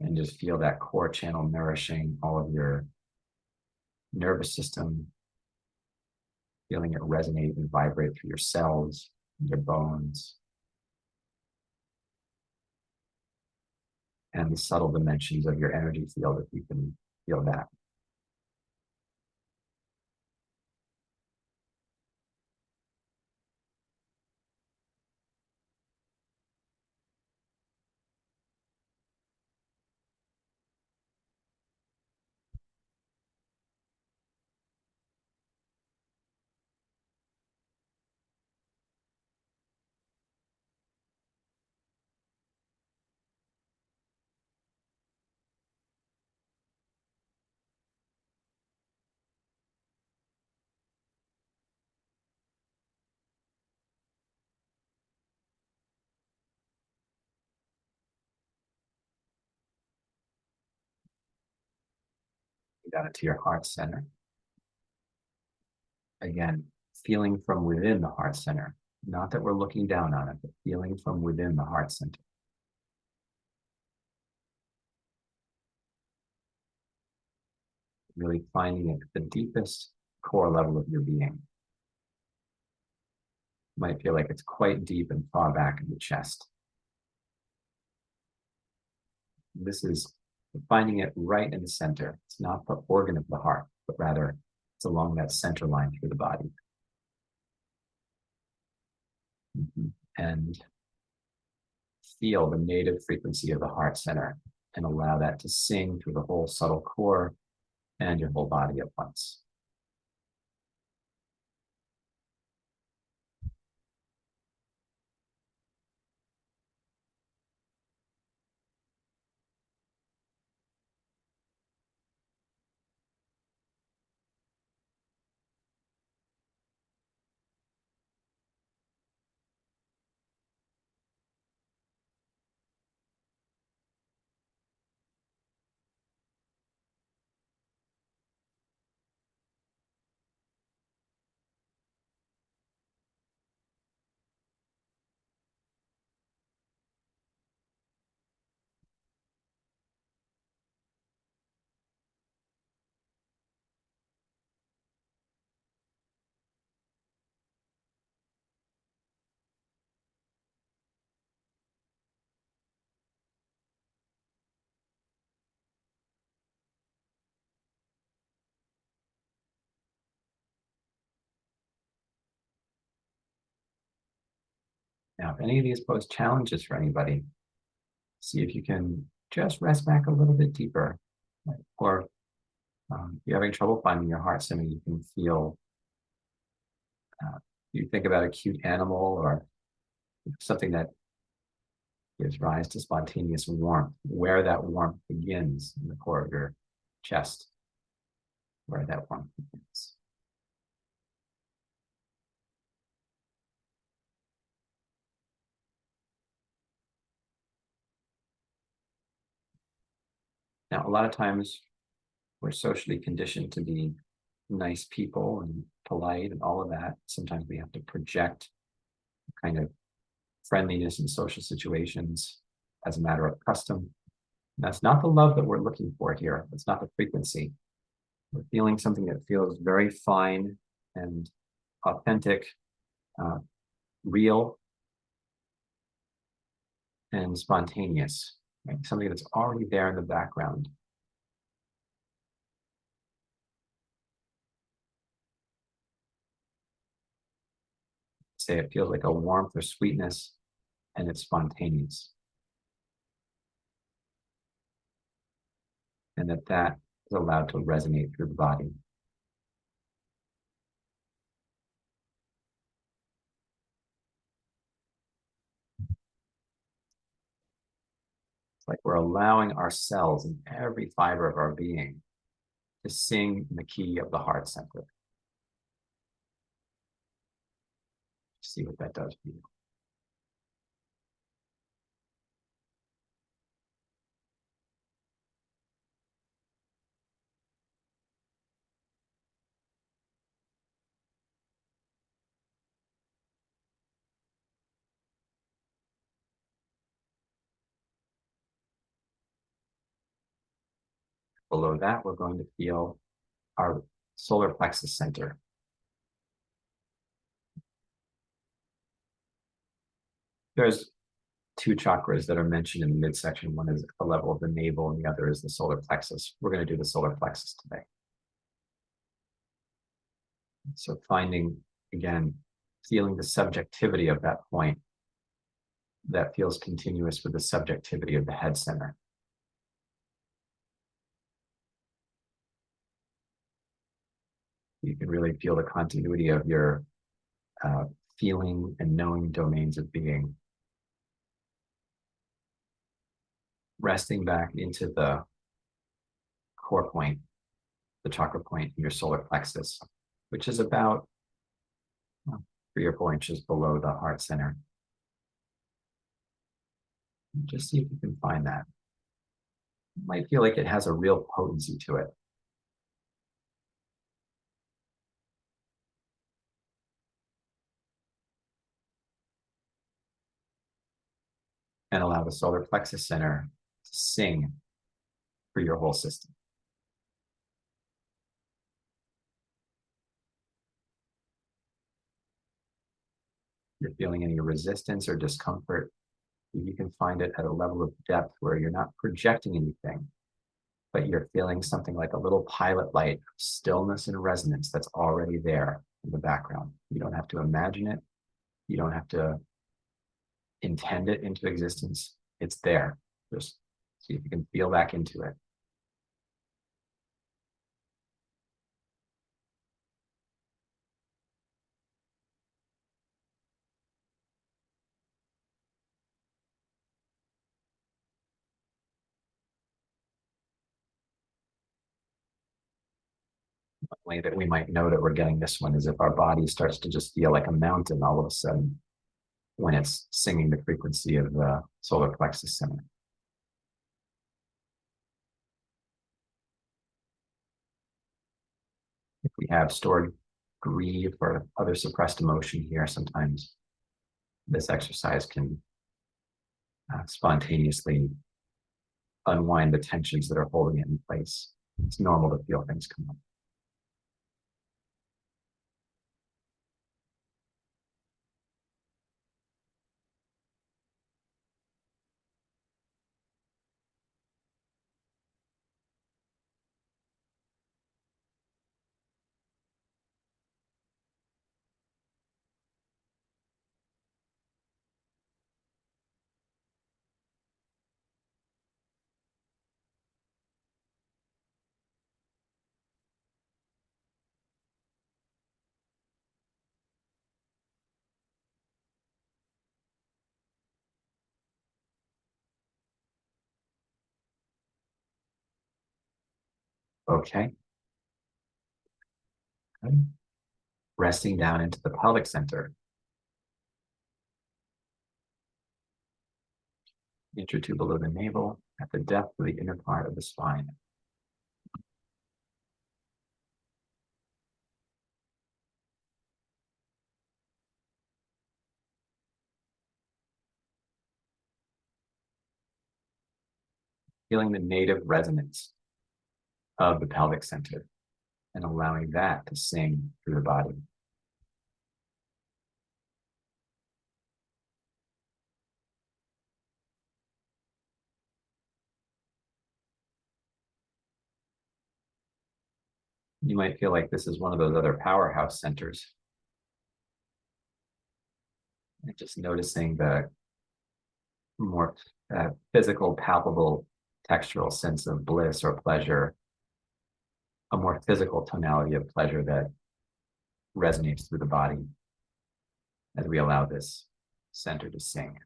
And just feel that core channel nourishing all of your nervous system, feeling it resonate and vibrate through your cells, your bones, and the subtle dimensions of your energy field, if you can feel that. Down into your heart center. Again, feeling from within the heart center. Not that we're looking down on it, but feeling from within the heart center. Really finding it at the deepest core level of your being. Might feel like it's quite deep and far back in the chest. This is finding it right in the center. It's not the organ of the heart, but rather it's along that center line through the body. And feel the native frequency of the heart center and allow that to sing through the whole subtle core and your whole body at once. Now, if any of these pose challenges for anybody, see if you can just rest back a little bit deeper. Right? Or if you're having trouble finding your heart center, you can feel, you think about a cute animal or something that gives rise to spontaneous warmth, where that warmth begins in the core of your chest, where that warmth begins. Now, a lot of times we're socially conditioned to be nice people and polite and all of that. Sometimes we have to project kind of friendliness in social situations as a matter of custom. That's not the love that we're looking for here. It's not the frequency. We're feeling something that feels very fine and authentic, real, and spontaneous. Right? Something that's already there in the background. Say it feels like a warmth or sweetness, and it's spontaneous. And that is allowed to resonate through the body. It's like we're allowing our cells and every fiber of our being to sing in the key of the heart center. See what that does for you. Below that, we're going to feel our solar plexus center. There's two chakras that are mentioned in the midsection. One is a level of the navel, and the other is the solar plexus. We're going to do the solar plexus today. So finding, again, feeling the subjectivity of that point that feels continuous with the subjectivity of the head center. You can really feel the continuity of your feeling and knowing domains of being. Resting back into the core point, the chakra point in your solar plexus, which is about 3 or 4 inches below the heart center. Just see if you can find that. You might feel like it has a real potency to it. And allow the solar plexus center to sing for your whole system. If you're feeling any resistance or discomfort, you can find it at a level of depth where you're not projecting anything, but you're feeling something like a little pilot light of stillness and resonance that's already there in the background. You don't have to imagine it. You don't have to intend it into existence. It's there. Just see if you can feel back into it. One way that we might know that we're getting this one is if our body starts to just feel like a mountain all of a sudden when it's singing the frequency of the solar plexus center. If we have stored grief or other suppressed emotion here, sometimes this exercise can spontaneously unwind the tensions that are holding it in place. It's normal to feel things come up. Okay. Good. Resting down into the pelvic center. Inch or two below the navel at the depth of the inner part of the spine. Feeling the native resonance of the pelvic center and allowing that to sing through the body. You might feel like this is one of those other powerhouse centers. And just noticing the more physical, palpable, textural sense of bliss or pleasure, a more physical tonality of pleasure that resonates through the body as we allow this center to sing.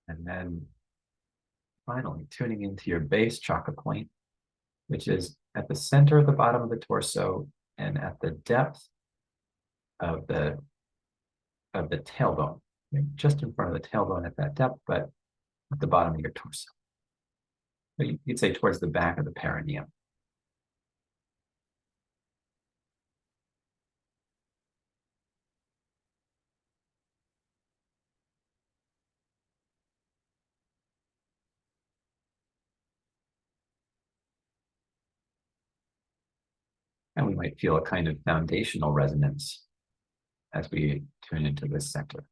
And then finally tuning into your base chakra point, which is at the center of the bottom of the torso and at the depth of the tailbone, just in front of the tailbone at that depth, but at the bottom of your torso. So you'd say towards the back of the perineum. And we might feel a kind of foundational resonance as we tune into this center.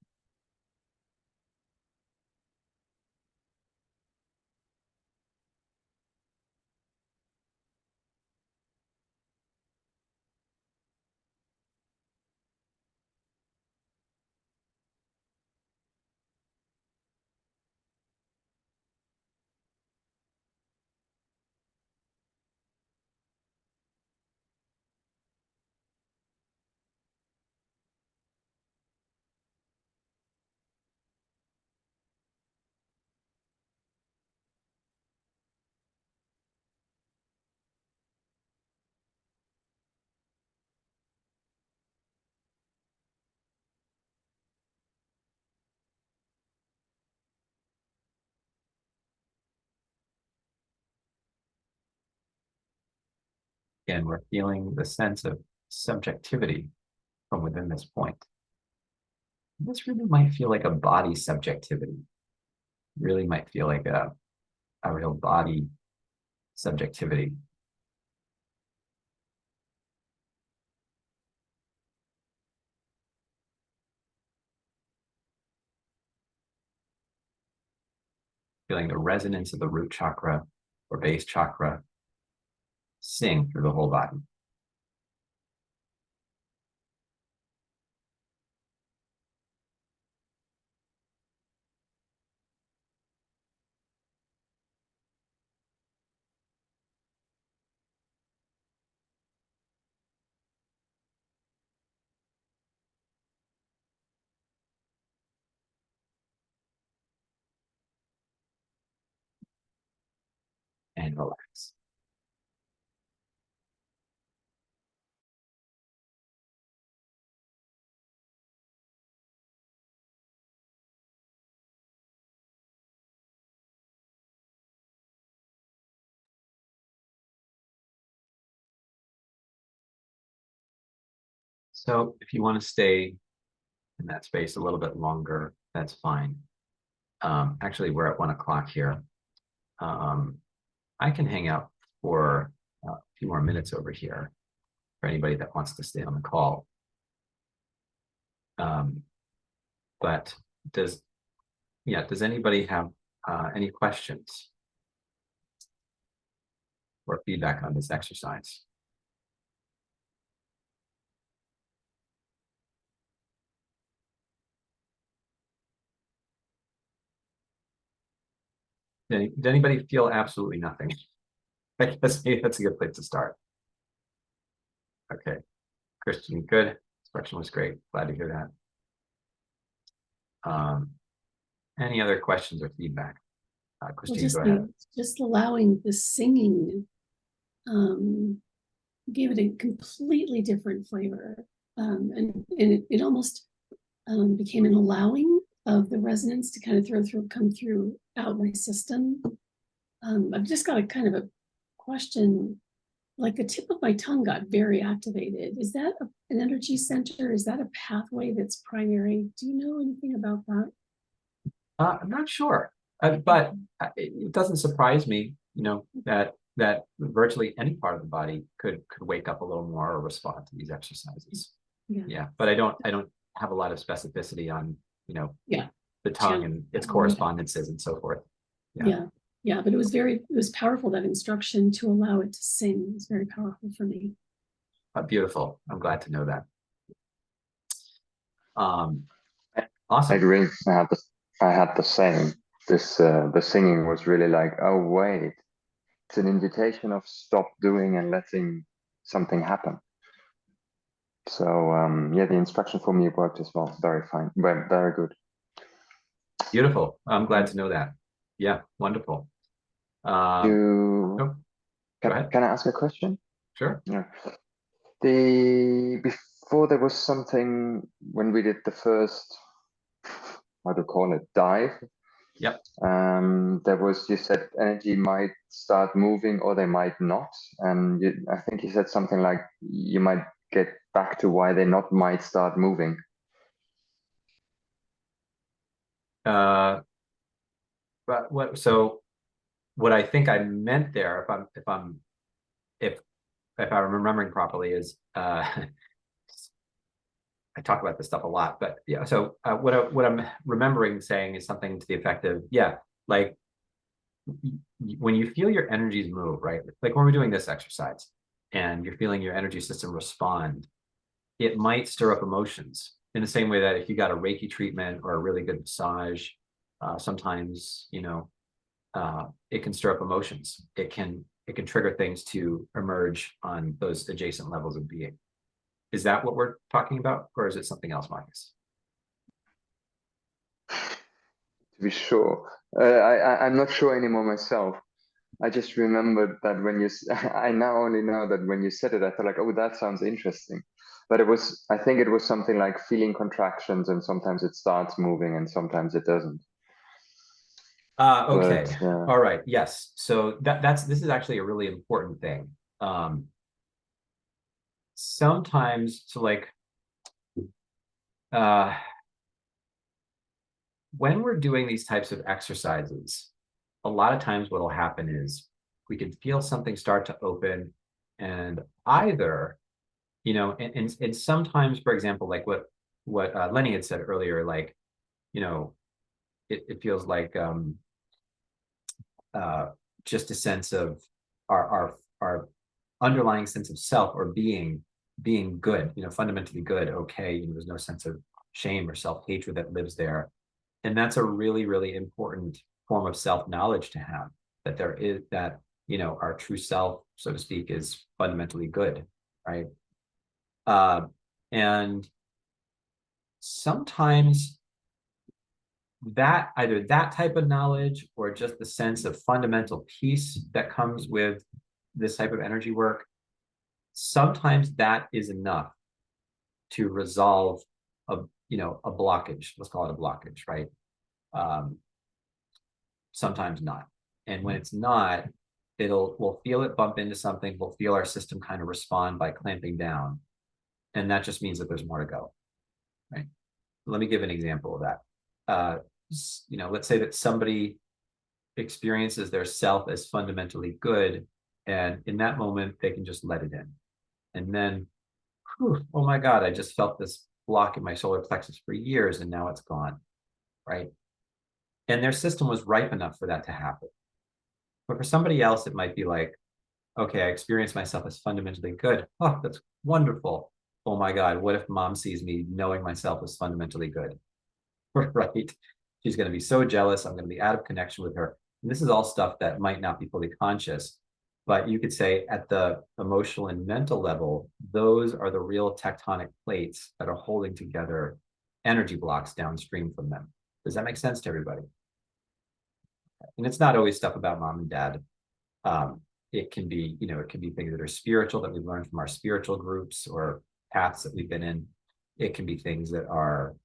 Again, we're feeling the sense of subjectivity from within this point. This really might feel like a body subjectivity. Really might feel like a real body subjectivity. Feeling the resonance of the root chakra or base chakra sing through the whole body. And relax. So if you want to stay in that space a little bit longer, that's fine. Actually, we're at 1 o'clock here. I can hang out for a few more minutes over here for anybody that wants to stay on the call. But does anybody have any questions or feedback on this exercise? Did anybody feel absolutely nothing? I guess that's a good place to start. Okay, Christian, good. Instruction was great. Glad to hear that. Any other questions or feedback? Christine, go ahead. Just allowing the singing gave it a completely different flavor. And it almost became an allowing of the resonance to kind of come through out my system. I've just got a kind of a question, like the tip of my tongue got very activated. Is that an energy center? Is that a pathway that's primary? Do you know anything about that? I'm not sure, but it doesn't surprise me, that virtually any part of the body could wake up a little more or respond to these exercises. Yeah, but I don't have a lot of specificity on the tongue and its correspondences and so forth. Yeah, but it was powerful, that instruction to allow it to sing was very powerful for me. Beautiful. I'm glad to know that. Awesome. I agree. I had the same. The singing was really like, oh wait, it's an invitation of stop doing and letting something happen. So yeah, the instruction for me worked as well. Very fine. Very good. Beautiful. I'm glad to know that. Yeah, wonderful. You Oh, go ahead. can I ask a question? Sure. Yeah. Before there was something when we did the first, how to call it, dive. Yep. There was, you said energy might start moving or they might not, and I think you said something like you might get back to why they not might start moving. But what I think I meant there, if I'm remembering properly, is I talk about this stuff a lot, but yeah. So what I'm remembering saying is something to the effect of, yeah, like when you feel your energies move, right? Like when we're doing this exercise and you're feeling your energy system respond, it might stir up emotions in the same way that if you got a Reiki treatment or a really good massage, sometimes, it can stir up emotions. It can trigger things to emerge on those adjacent levels of being. Is that what we're talking about, or is it something else, Marcus? To be sure, I'm not sure anymore myself. I just remembered that when you, I now only know that when you said it, I thought like, oh, that sounds interesting. But I think it was something like feeling contractions, and sometimes it starts moving and sometimes it doesn't. Okay. But, All right. Yes. So this is actually a really important thing. Sometimes, so like, when we're doing these types of exercises, a lot of times what will happen is we can feel something start to open, and either, and sometimes, for example, like what Lenny had said earlier, like, it feels like just a sense of our underlying sense of self or being good, fundamentally good, okay, there's no sense of shame or self-hatred that lives there. And that's a really, really important form of self-knowledge to have, that there is that, our true self, so to speak, is fundamentally good, right? And sometimes that either that type of knowledge or just the sense of fundamental peace that comes with this type of energy work, sometimes that is enough to resolve a blockage. Let's call it a blockage, right? Sometimes not. And when it's not, we'll feel it bump into something, we'll feel our system kind of respond by clamping down. And that just means that there's more to go, right? Let me give an example of that. Let's say that somebody experiences their self as fundamentally good, and in that moment, they can just let it in. And then, whew, oh my God, I just felt this block in my solar plexus for years, and now it's gone, right? And their system was ripe enough for that to happen. But for somebody else, it might be like, okay, I experience myself as fundamentally good. Oh, that's wonderful. Oh my God, what if mom sees me knowing myself as fundamentally good? Right? She's going to be so jealous. I'm going to be out of connection with her. And this is all stuff that might not be fully conscious, but you could say at the emotional and mental level, those are the real tectonic plates that are holding together energy blocks downstream from them. Does that make sense to everybody? And it's not always stuff about mom and dad. It can be, it can be things that are spiritual that we've learned from our spiritual groups or paths that we've been in. It can be things that are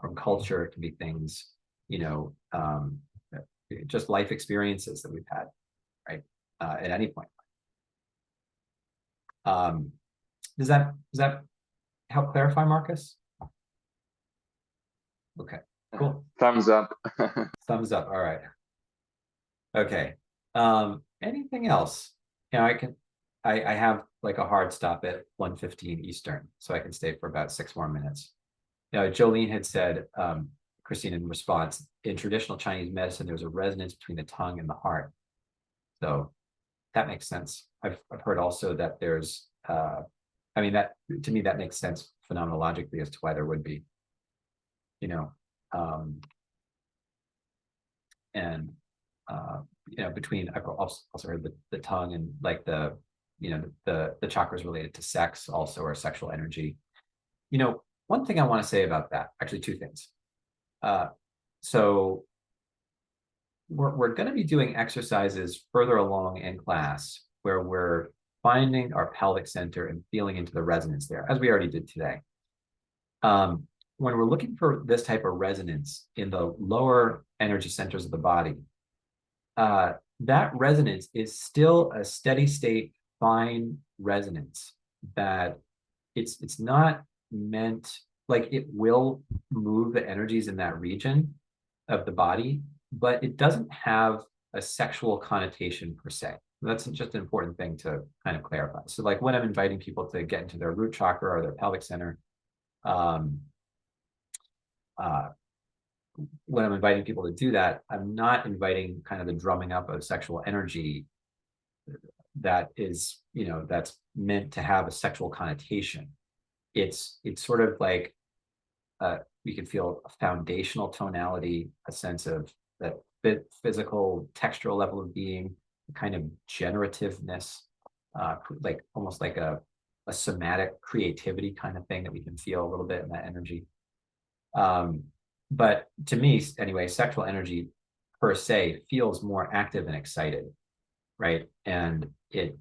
from culture. It can be things, just life experiences that we've had, right? At any point. Does that help clarify, Marcus? Okay, cool. Thumbs up. Thumbs up. All right. Okay. Anything else? I have like a hard stop at 1:15 Eastern, so I can stay for about 6 more minutes. Jolene had said, Christine, in response, in traditional Chinese medicine, there's a resonance between the tongue and the heart. So that makes sense. I've heard also that there's, that to me, that makes sense phenomenologically as to why there would be, between, I've also heard the tongue and like the chakras related to sex also, or sexual energy. One thing I want to say about that, actually 2 things. so we're going to be doing exercises further along in class where we're finding our pelvic center and feeling into the resonance there, as we already did today. When we're looking for this type of resonance in the lower energy centers of the body, that resonance is still a steady state, fine resonance that it's not meant, like, it will move the energies in that region of the body, but it doesn't have a sexual connotation per se. That's just an important thing to kind of clarify. So like when I'm inviting people to get into their root chakra or their pelvic center, when I'm inviting people to do that, I'm not inviting kind of the drumming up of sexual energy that is, that's meant to have a sexual connotation. It's sort of like we can feel a foundational tonality, a sense of that physical textural level of being, a kind of generativeness, like almost like a somatic creativity kind of thing that we can feel a little bit in that energy. But to me, anyway, sexual energy per se feels more active and excited, right? And it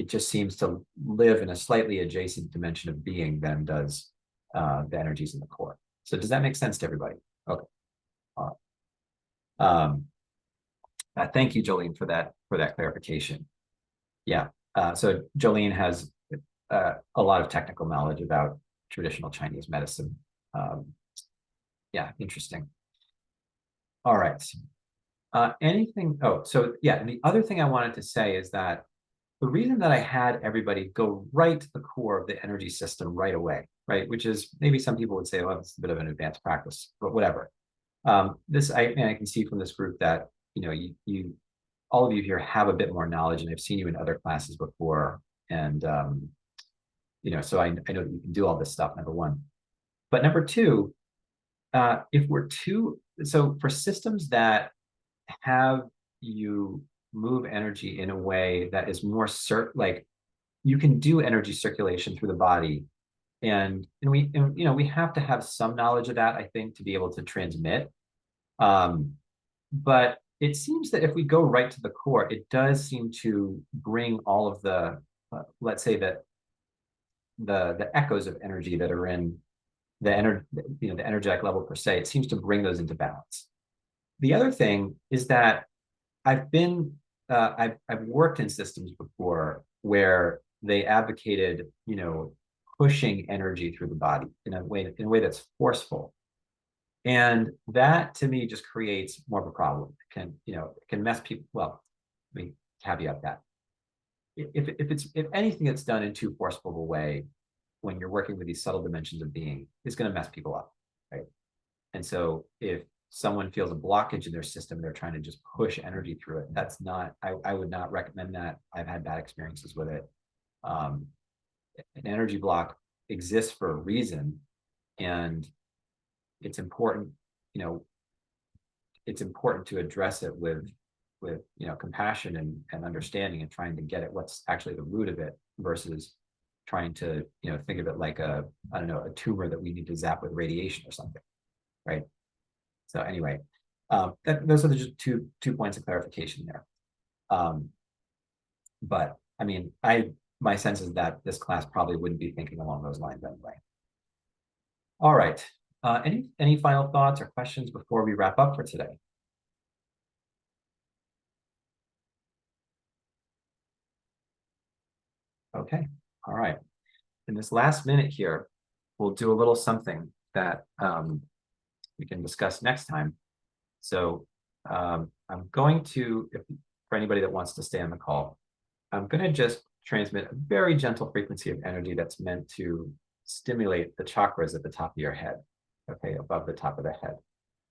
just seems to live in a slightly adjacent dimension of being than does the energies in the core. So does that make sense to everybody? Okay. All right. Thank you, Jolene, for that clarification. Yeah. So Jolene has a lot of technical knowledge about traditional Chinese medicine. Yeah, interesting. All right. Anything? Oh, so yeah. And the other thing I wanted to say is that the reason that I had everybody go right to the core of the energy system right away, right, which is maybe some people would say, well, it's a bit of an advanced practice, but whatever. This I can see from this group that you all of you here have a bit more knowledge, and I've seen you in other classes before, and so I know that you can do all this stuff. Number one, but number two, if we're so for systems that have you move energy in a way that is more like you can do energy circulation through the body, and we have to have some knowledge of that, I think, to be able to transmit. But it seems that if we go right to the core, it does seem to bring all of the let's say that the echoes of energy that are in the the energetic level per se, it seems to bring those into balance. The other thing is that I've worked in systems before where they advocated, pushing energy through the body in a way that's forceful. And that to me just creates more of a problem. It can mess people. Well, let me caveat that. If anything that's done in too forceful of a way, when you're working with these subtle dimensions of being, is going to mess people up, right? And so if someone feels a blockage in their system, they're trying to just push energy through it. That's not, I would not recommend that. I've had bad experiences with it. An energy block exists for a reason, and it's important, it's important to address it with compassion and understanding, and trying to get at what's actually the root of it versus trying to, think of it like a tumor that we need to zap with radiation or something, right? So anyway, those are just two points of clarification there. But I mean, my sense is that this class probably wouldn't be thinking along those lines anyway. All right. Any final thoughts or questions before we wrap up for today? Okay. All right. In this last minute here, we'll do a little something that we can discuss next time. So I'm going to, for anybody that wants to stay on the call, I'm going to just transmit a very gentle frequency of energy that's meant to stimulate the chakras at the top of your head, okay, above the top of the head.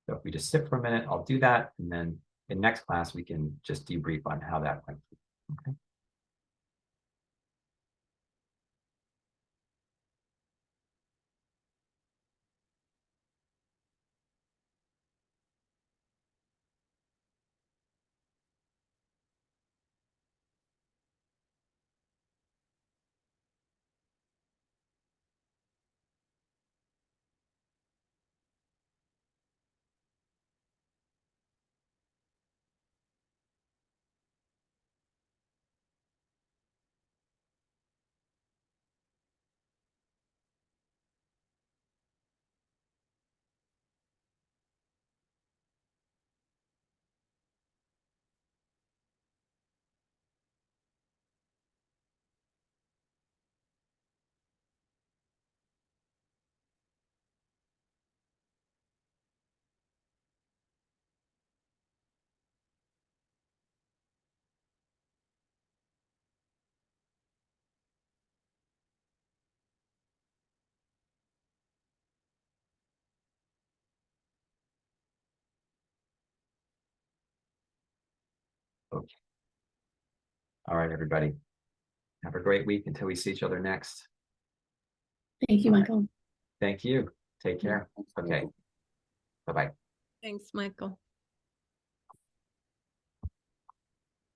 So if we just sit for a minute, I'll do that. And then in next class, we can just debrief on how that went. Okay. Okay. All right, everybody. Have a great week until we see each other next. Thank you, All right. Michael. Thank you. Take care. Okay. Bye-bye. Thanks, Michael.